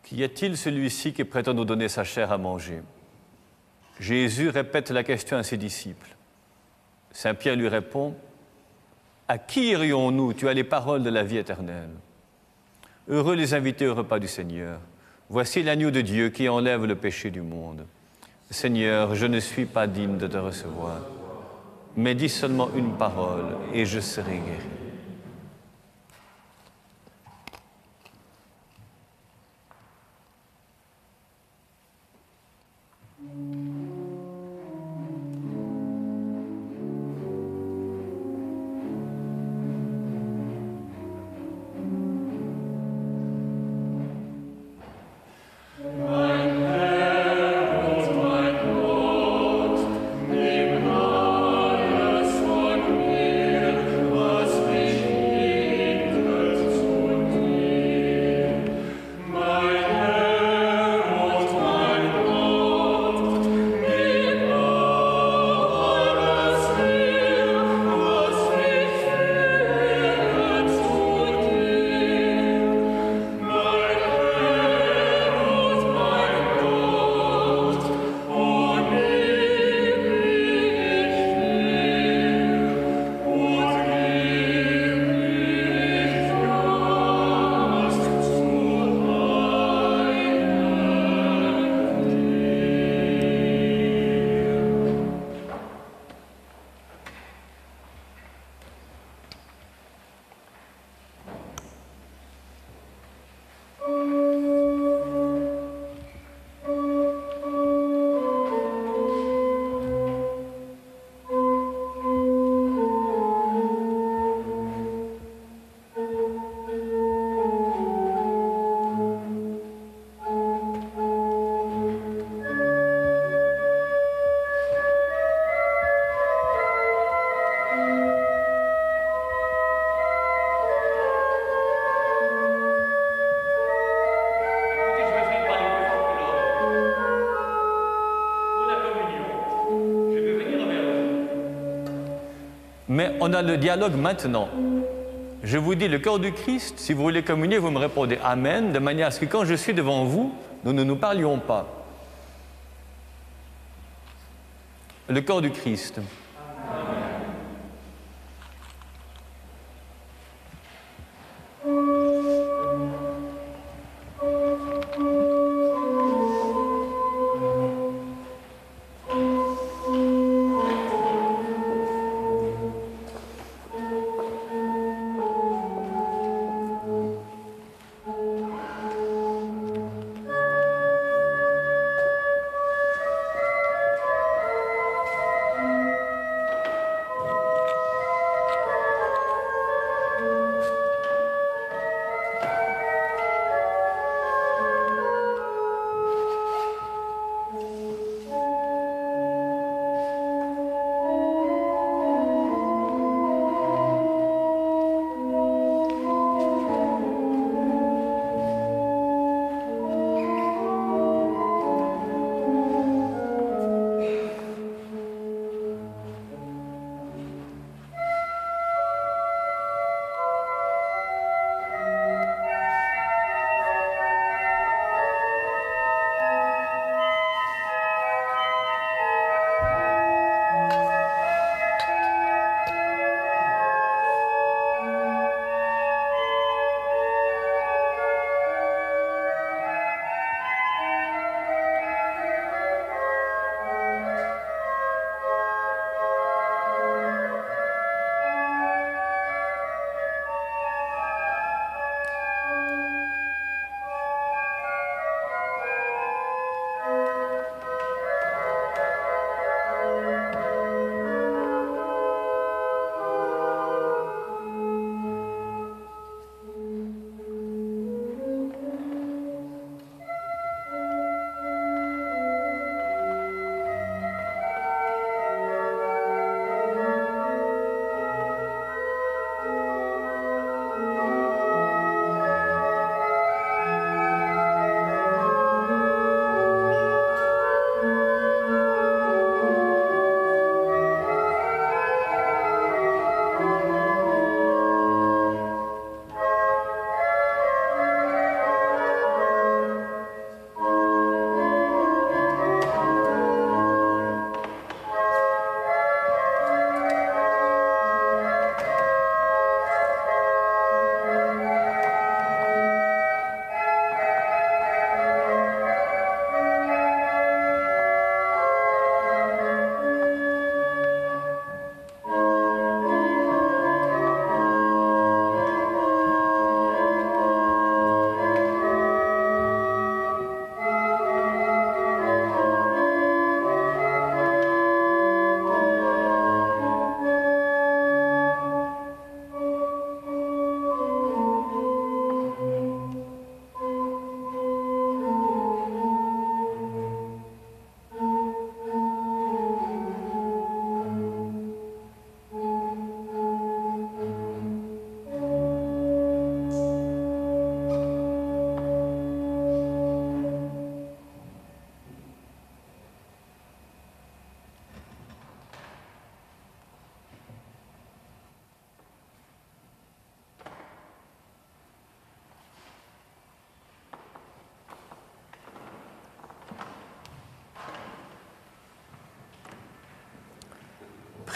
Qui est-il celui-ci qui prétend nous donner sa chair à manger? Jésus répète la question à ses disciples. Saint Pierre lui répond, « À qui irions-nous? Tu as les paroles de la vie éternelle. Heureux les invités au repas du Seigneur. Voici l'agneau de Dieu qui enlève le péché du monde. Seigneur, je ne suis pas digne de te recevoir, mais dis seulement une parole et je serai guéri. » Mais on a le dialogue maintenant. Je vous dis le corps du Christ, si vous voulez communier, vous me répondez Amen, de manière à ce que quand je suis devant vous, nous ne nous parlions pas. Le corps du Christ.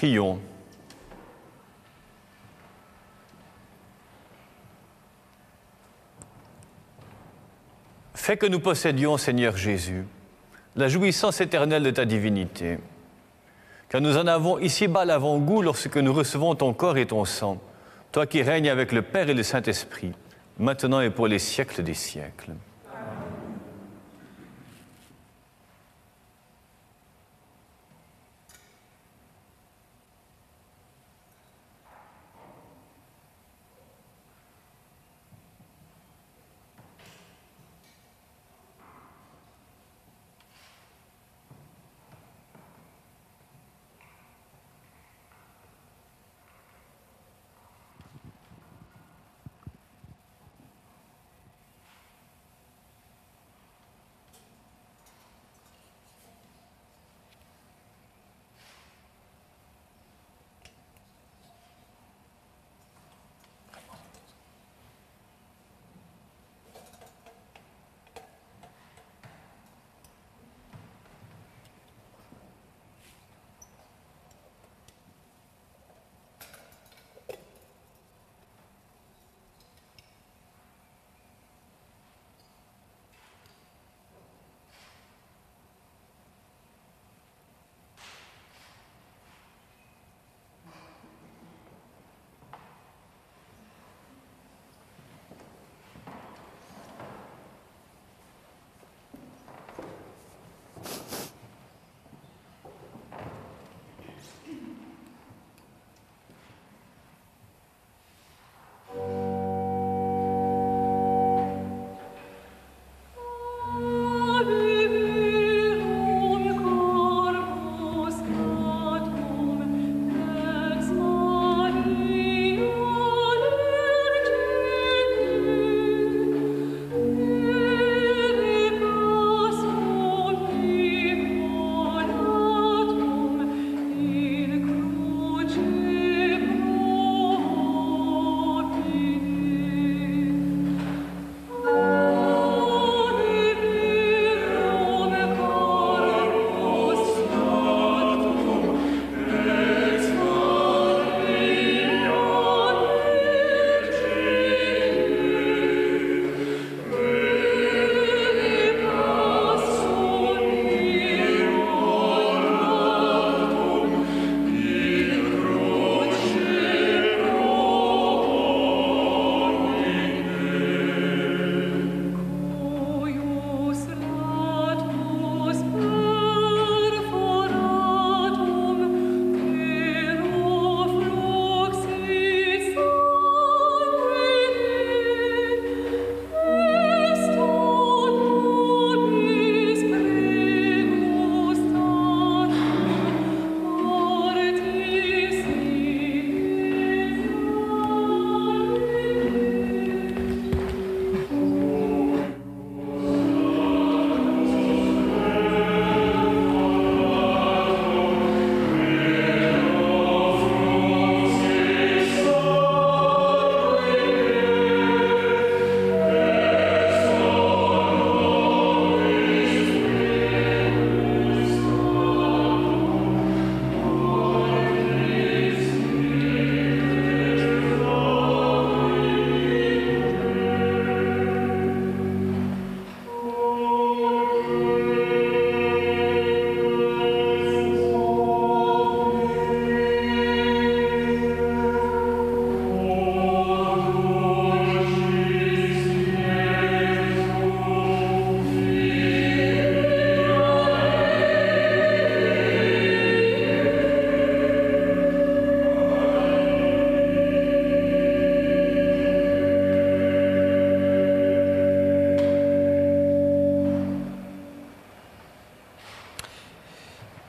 Prions. Fais que nous possédions, Seigneur Jésus, la jouissance éternelle de ta divinité, car nous en avons ici-bas l'avant-goût lorsque nous recevons ton corps et ton sang, toi qui règnes avec le Père et le Saint-Esprit, maintenant et pour les siècles des siècles.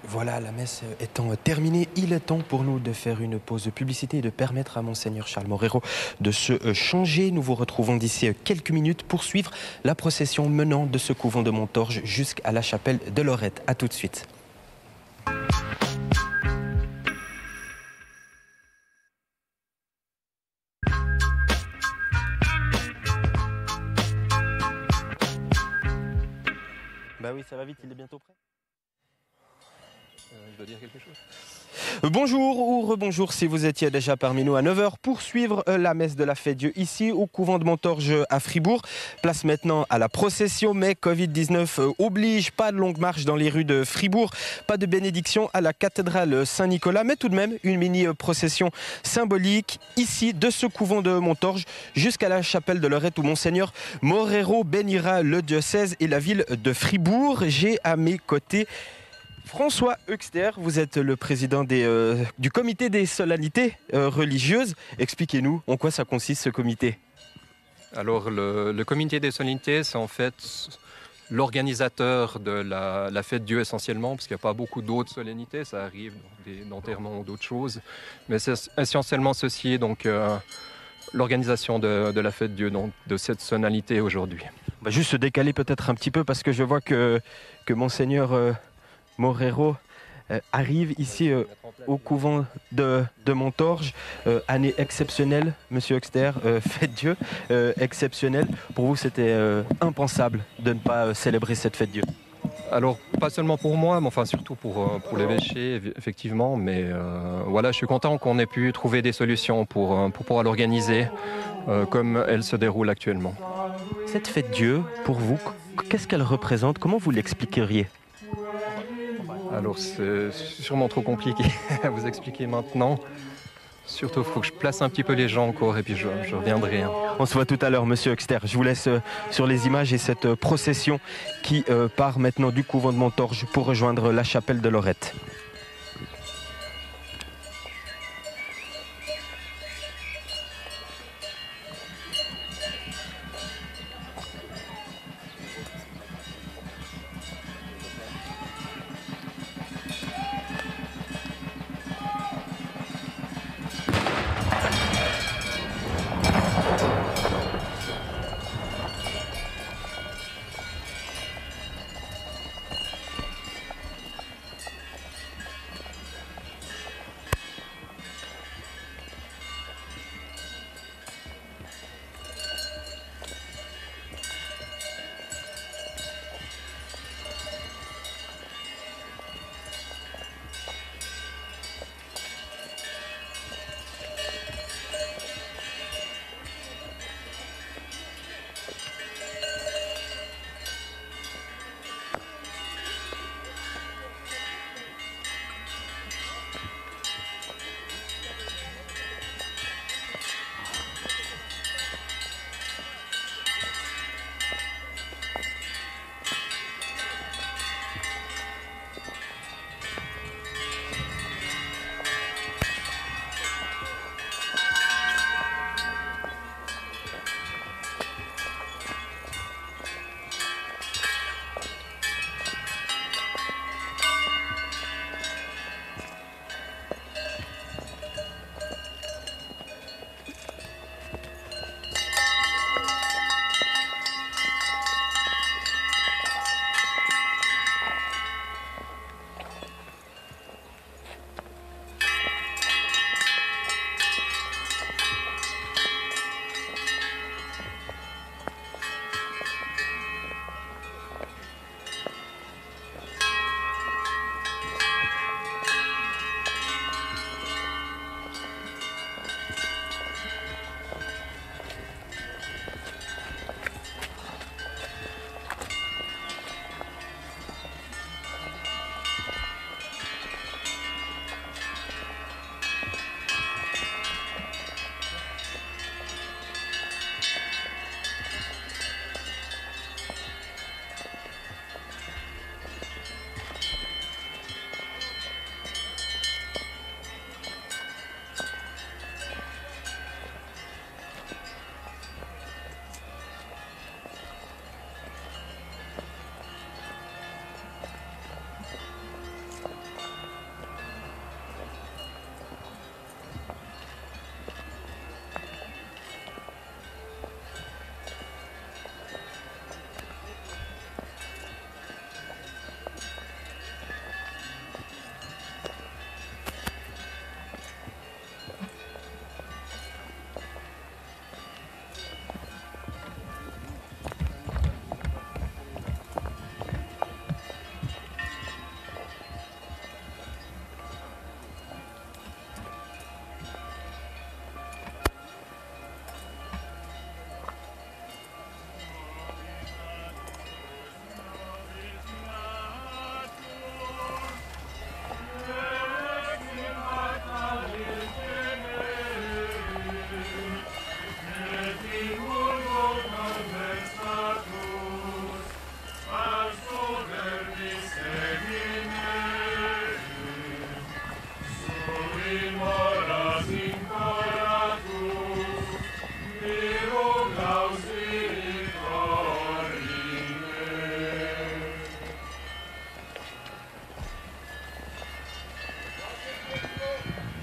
Voilà, la messe étant terminée, il est temps pour nous de faire une pause de publicité et de permettre à Monseigneur Charles Morero de se changer. Nous vous retrouvons d'ici quelques minutes pour suivre la procession menant de ce couvent de Montorge jusqu'à la chapelle de Lorette. A tout de suite. Bah oui, ça va vite, il est bientôt prêt. je dois dire quelque chose. Bonjour ou rebonjour si vous étiez déjà parmi nous à 9h pour suivre la messe de la Fête Dieu ici au couvent de Montorge à Fribourg. Place maintenant à la procession, mais Covid-19 oblige, pas de longue marche dans les rues de Fribourg, pas de bénédiction à la cathédrale Saint-Nicolas, mais tout de même une mini-procession symbolique ici de ce couvent de Montorge jusqu'à la chapelle de Lorette où Monseigneur Morero bénira le diocèse et la ville de Fribourg. J'ai à mes côtés François Huxter, vous êtes le président du comité des solennités religieuses. Expliquez-nous en quoi ça consiste ce comité. Alors le comité des solennités, c'est en fait l'organisateur de la fête Dieu essentiellement, parce qu'il n'y a pas beaucoup d'autres solennités, ça arrive d'enterrements ou d'autres choses, mais c'est essentiellement ceci, donc l'organisation de la fête Dieu, donc de cette solennité aujourd'hui. On va juste se décaler peut-être un petit peu parce que je vois que Monseigneur Morero arrive ici au couvent de Montorge. Année exceptionnelle, Monsieur Huxter, fête Dieu exceptionnelle. Pour vous, c'était impensable de ne pas célébrer cette fête Dieu. Alors, pas seulement pour moi, mais enfin surtout pour l'évêché, effectivement. Mais voilà, je suis content qu'on ait pu trouver des solutions pour pouvoir l'organiser comme elle se déroule actuellement. Cette fête Dieu, pour vous, qu'est-ce qu'elle représente? Comment vous l'expliqueriez? Alors c'est sûrement trop compliqué à vous expliquer maintenant. Surtout, il faut que je place un petit peu les gens encore et puis je reviendrai. On se voit tout à l'heure, Monsieur Huxter. Je vous laisse sur les images et cette procession qui part maintenant du couvent de Montorge pour rejoindre la chapelle de Lorette.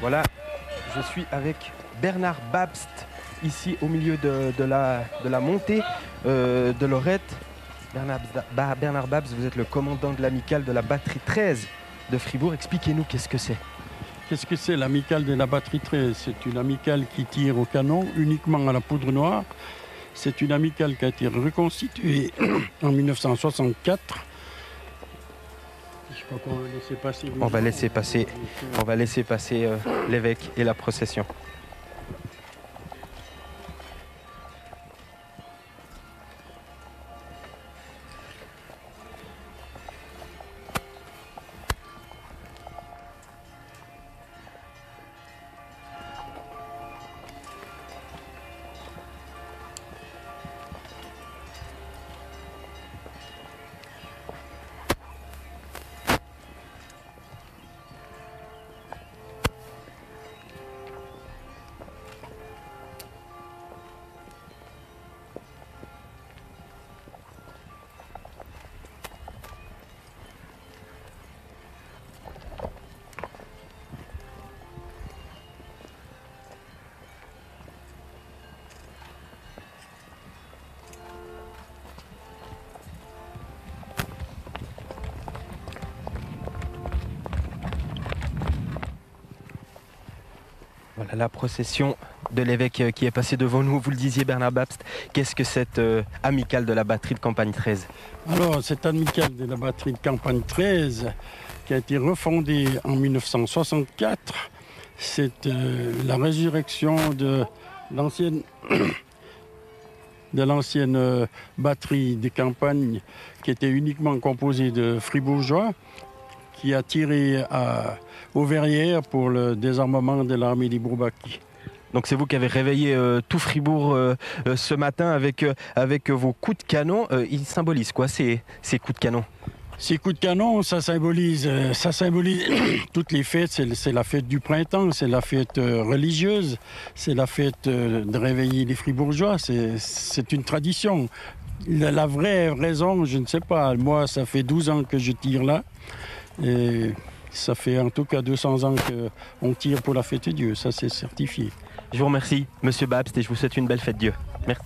Voilà, je suis avec Bernard Babst, ici au milieu de la montée de Lorette. Bernard Babst, vous êtes le commandant de l'amicale de la batterie 13 de Fribourg. Expliquez-nous qu'est-ce que c'est. Qu'est-ce que c'est l'amicale de la batterie 13? C'est une amicale qui tire au canon uniquement à la poudre noire. C'est une amicale qui a été reconstituée en 1964. Je crois qu'on va laisser passer. On va laisser passer l'évêque et la procession. Voilà la procession de l'évêque qui est passé devant nous. Vous le disiez, Bernard Babst, qu'est-ce que cette amicale de la batterie de campagne 13? Alors, cette amicale de la batterie de campagne 13, qui a été refondée en 1964, c'est la résurrection de l'ancienne batterie de campagne qui était uniquement composée de fribourgeois, qui a tiré aux Verrières pour le désarmement de l'armée des Bourbaki. Donc c'est vous qui avez réveillé tout Fribourg ce matin avec vos coups de canon. Ils symbolisent quoi ces coups de canon? Ces coups de canon, ça symbolise toutes les fêtes. C'est la fête du printemps, c'est la fête religieuse, c'est la fête de réveiller les Fribourgeois. C'est une tradition. La vraie raison, je ne sais pas. Moi, ça fait 12 ans que je tire là. Et ça fait en tout cas 200 ans qu'on tire pour la fête de Dieu. Ça, c'est certifié. Je vous remercie, Monsieur Babst, et je vous souhaite une belle fête de Dieu. Merci.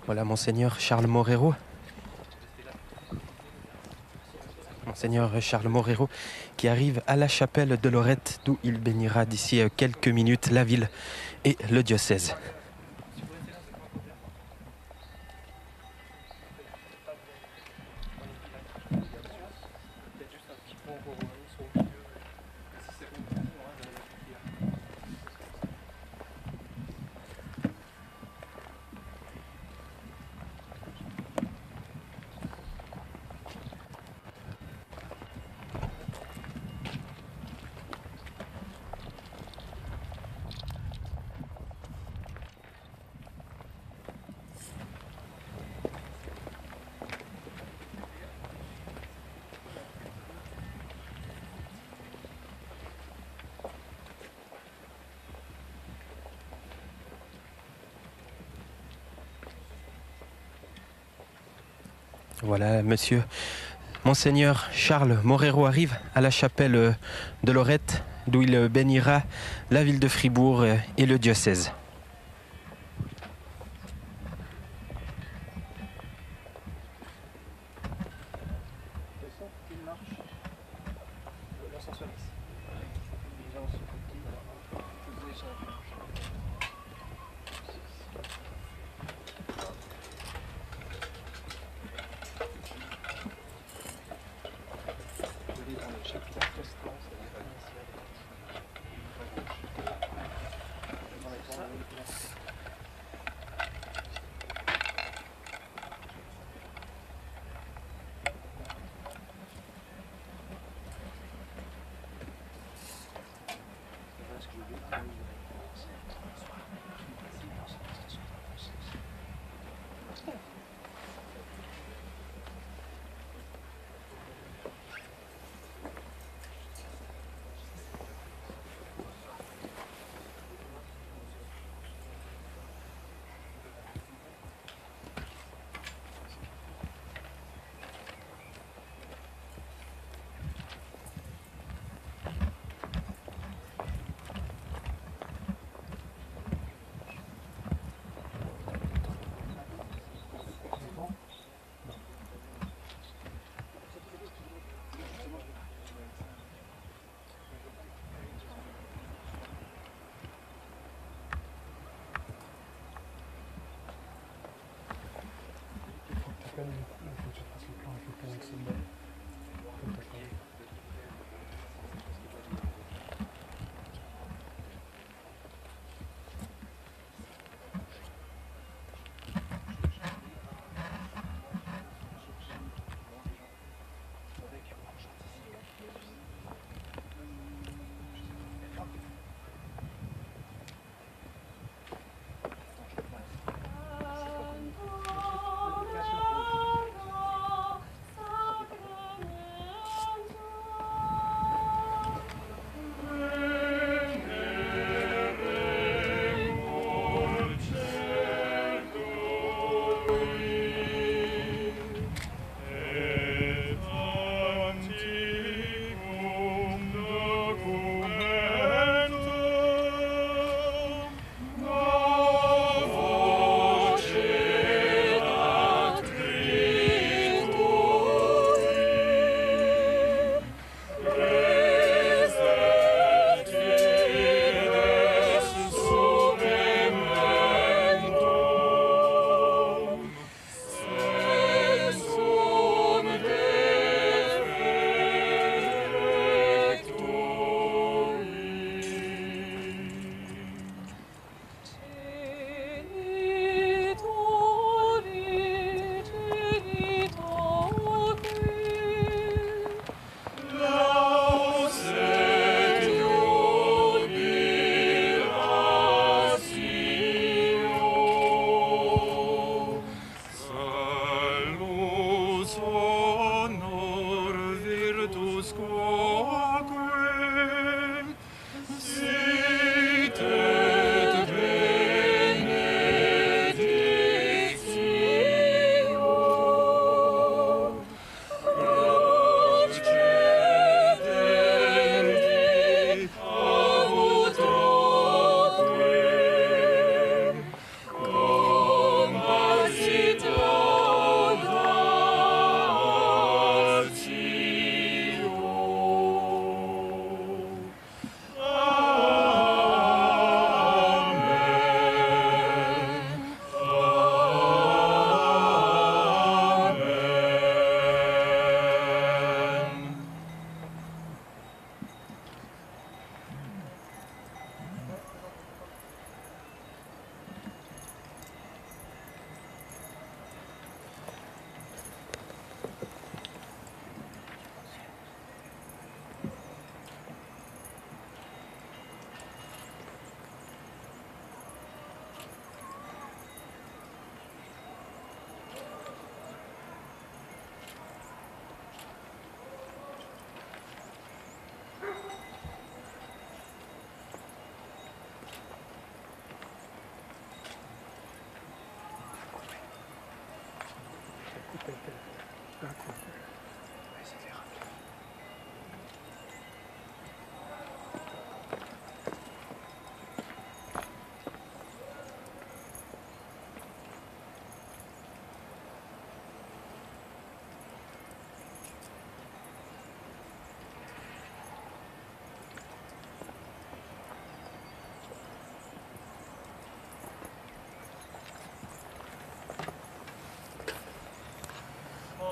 Voilà Monseigneur Charles Morero. Monseigneur Charles Morero qui arrive à la chapelle de Lorette d'où il bénira d'ici quelques minutes la ville et le diocèse. Voilà, monsieur Monseigneur Charles Morero arrive à la chapelle de Lorette, d'où il bénira la ville de Fribourg et le diocèse.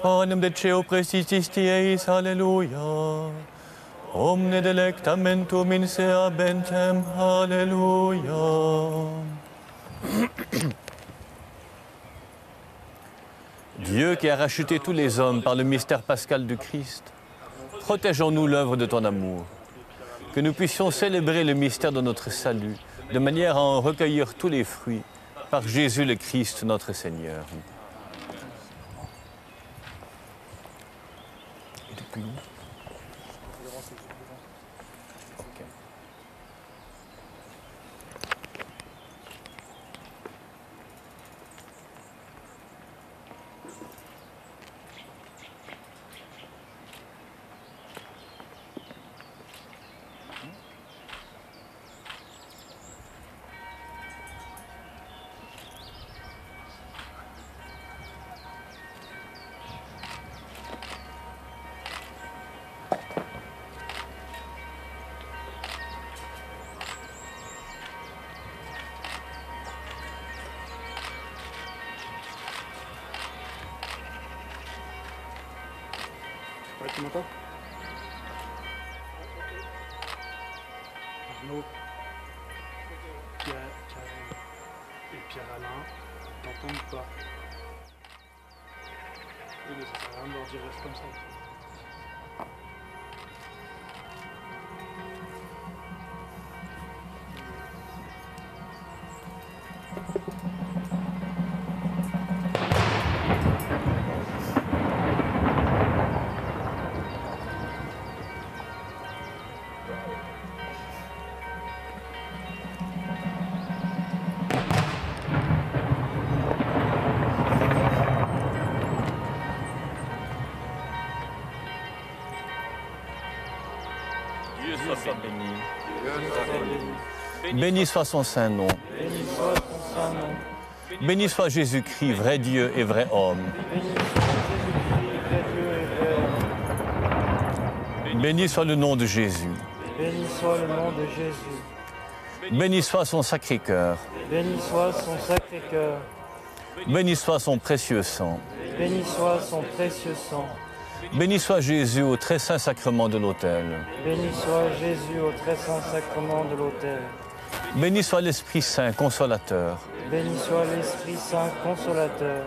Panem de ceo prestitis tieis, alleluia. Omne delectamentum in se abentem, alleluia. Dieu qui a racheté tous les hommes par le mystère pascal du Christ, protège en nous l'œuvre de ton amour, que nous puissions célébrer le mystère de notre salut, de manière à en recueillir tous les fruits, par Jésus le Christ, notre Seigneur. Et depuis où ? Ok. Ouais, tu m'entends? Arnaud, Pierre et Pierre-Alain, t'entendent pas. Oui, mais ça sert à rien de leur dire reste comme ça. Dieu soit béni. Béni soit son saint nom. Béni soit Jésus-Christ, vrai Dieu et vrai homme. Béni soit le nom de Jésus. Béni soit le nom de Jésus. Béni soit son sacré cœur. Béni soit son sacré cœur. Béni soit son précieux sang. Béni soit son précieux sang. Béni soit Jésus au très saint sacrement de l'autel. Béni soit Jésus au très saint sacrement de l'autel. Béni soit l'Esprit Saint consolateur. Béni soit l'Esprit Saint consolateur.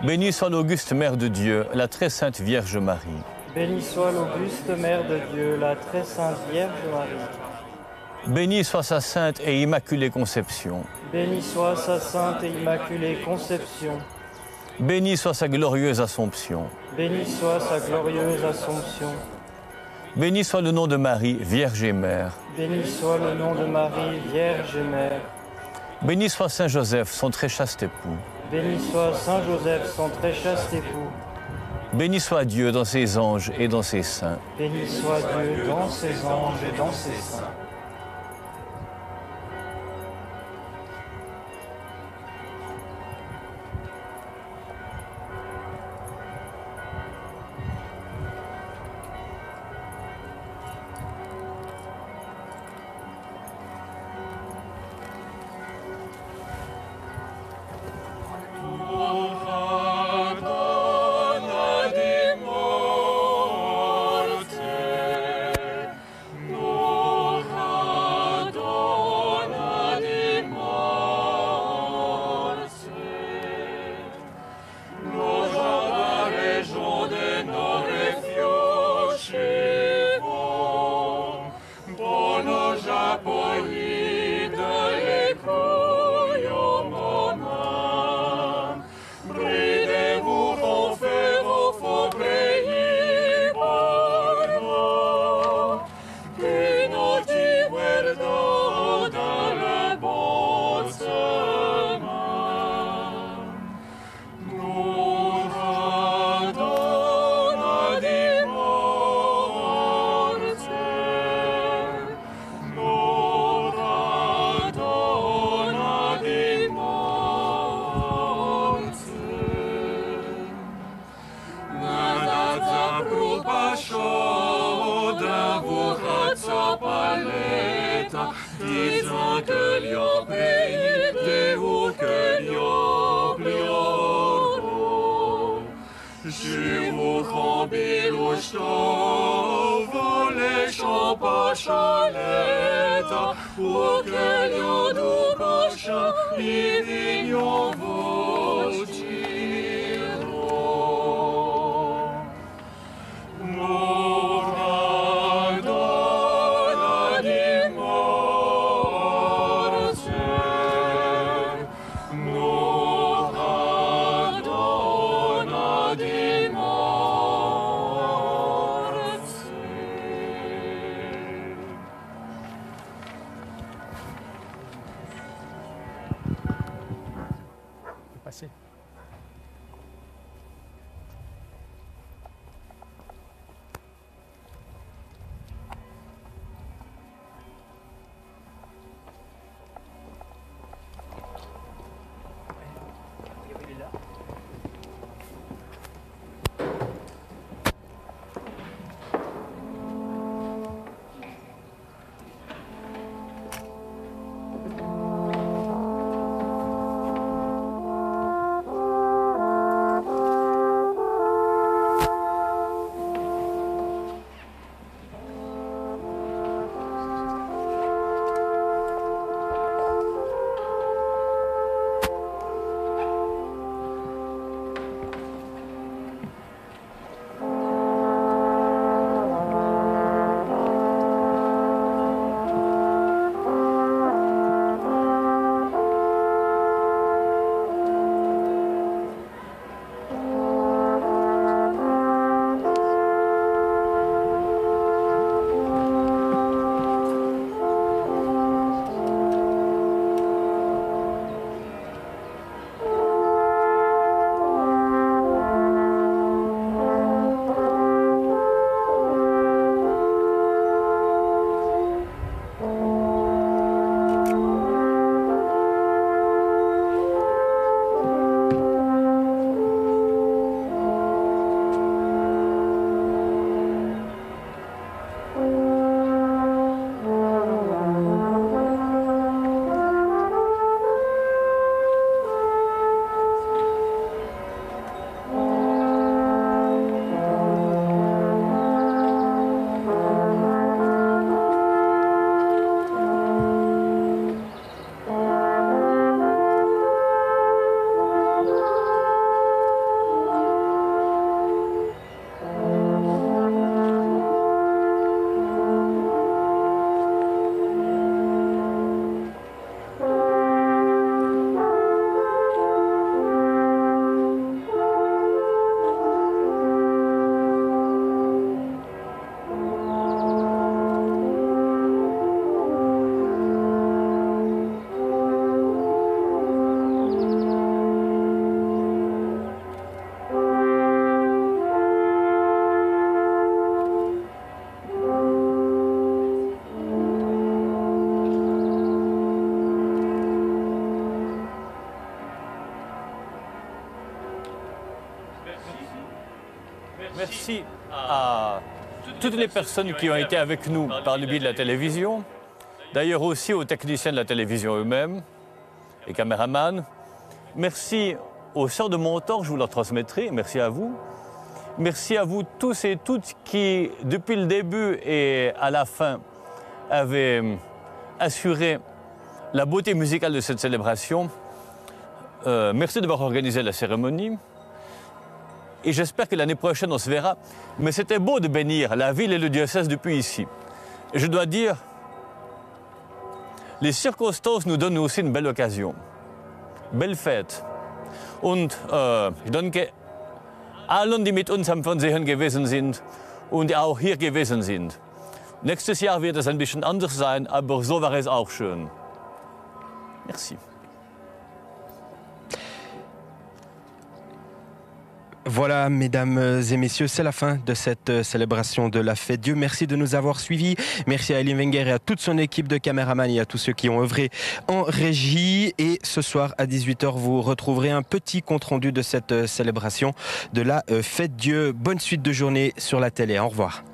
Béni soit l'auguste Mère de Dieu, la très sainte Vierge Marie. Béni soit l'auguste Mère de Dieu, la très sainte Vierge Marie. Béni soit sa sainte et immaculée conception. Béni soit sa sainte et immaculée conception. Béni soit sa glorieuse Assomption. Béni soit sa glorieuse Assomption. Béni soit le nom de Marie, Vierge et Mère. Béni soit le nom de Marie, Vierge et Mère. Béni soit Saint Joseph, son très chaste époux. Béni soit Saint Joseph, son très chaste époux. Béni soit Dieu dans ses anges et dans ses saints. Béni soit Dieu dans ses anges et dans ses saints. Morte, pour que l'on nous proche, divinium vociro. Mora dona di morte, mora dona di morte. Passer. Merci à toutes les personnes qui ont été avec nous par le biais de la télévision, d'ailleurs aussi aux techniciens de la télévision eux-mêmes, les caméramans. Merci aux sœurs de Montorge, je vous leur transmettrai, merci à vous. Merci à vous tous et toutes qui, depuis le début et à la fin, avez assuré la beauté musicale de cette célébration. Merci d'avoir organisé la cérémonie. Et j'espère que l'année prochaine, on se verra. Mais c'était beau de bénir la ville et le diocèse depuis ici. Et je dois dire, les circonstances nous donnent aussi une belle occasion. Belle fête. Und ich danke allen, die mit uns am Fernsehen gewesen sind und auch hier gewesen sind. Nächstes Jahr wird es ein bisschen anders sein, aber so war es auch schön. Merci. Voilà, mesdames et messieurs, c'est la fin de cette célébration de la fête Dieu. Merci de nous avoir suivis. Merci à Eline Wenger et à toute son équipe de caméramans et à tous ceux qui ont œuvré en régie. Et ce soir à 18h, vous retrouverez un petit compte-rendu de cette célébration de la fête Dieu. Bonne suite de journée sur la télé. Au revoir.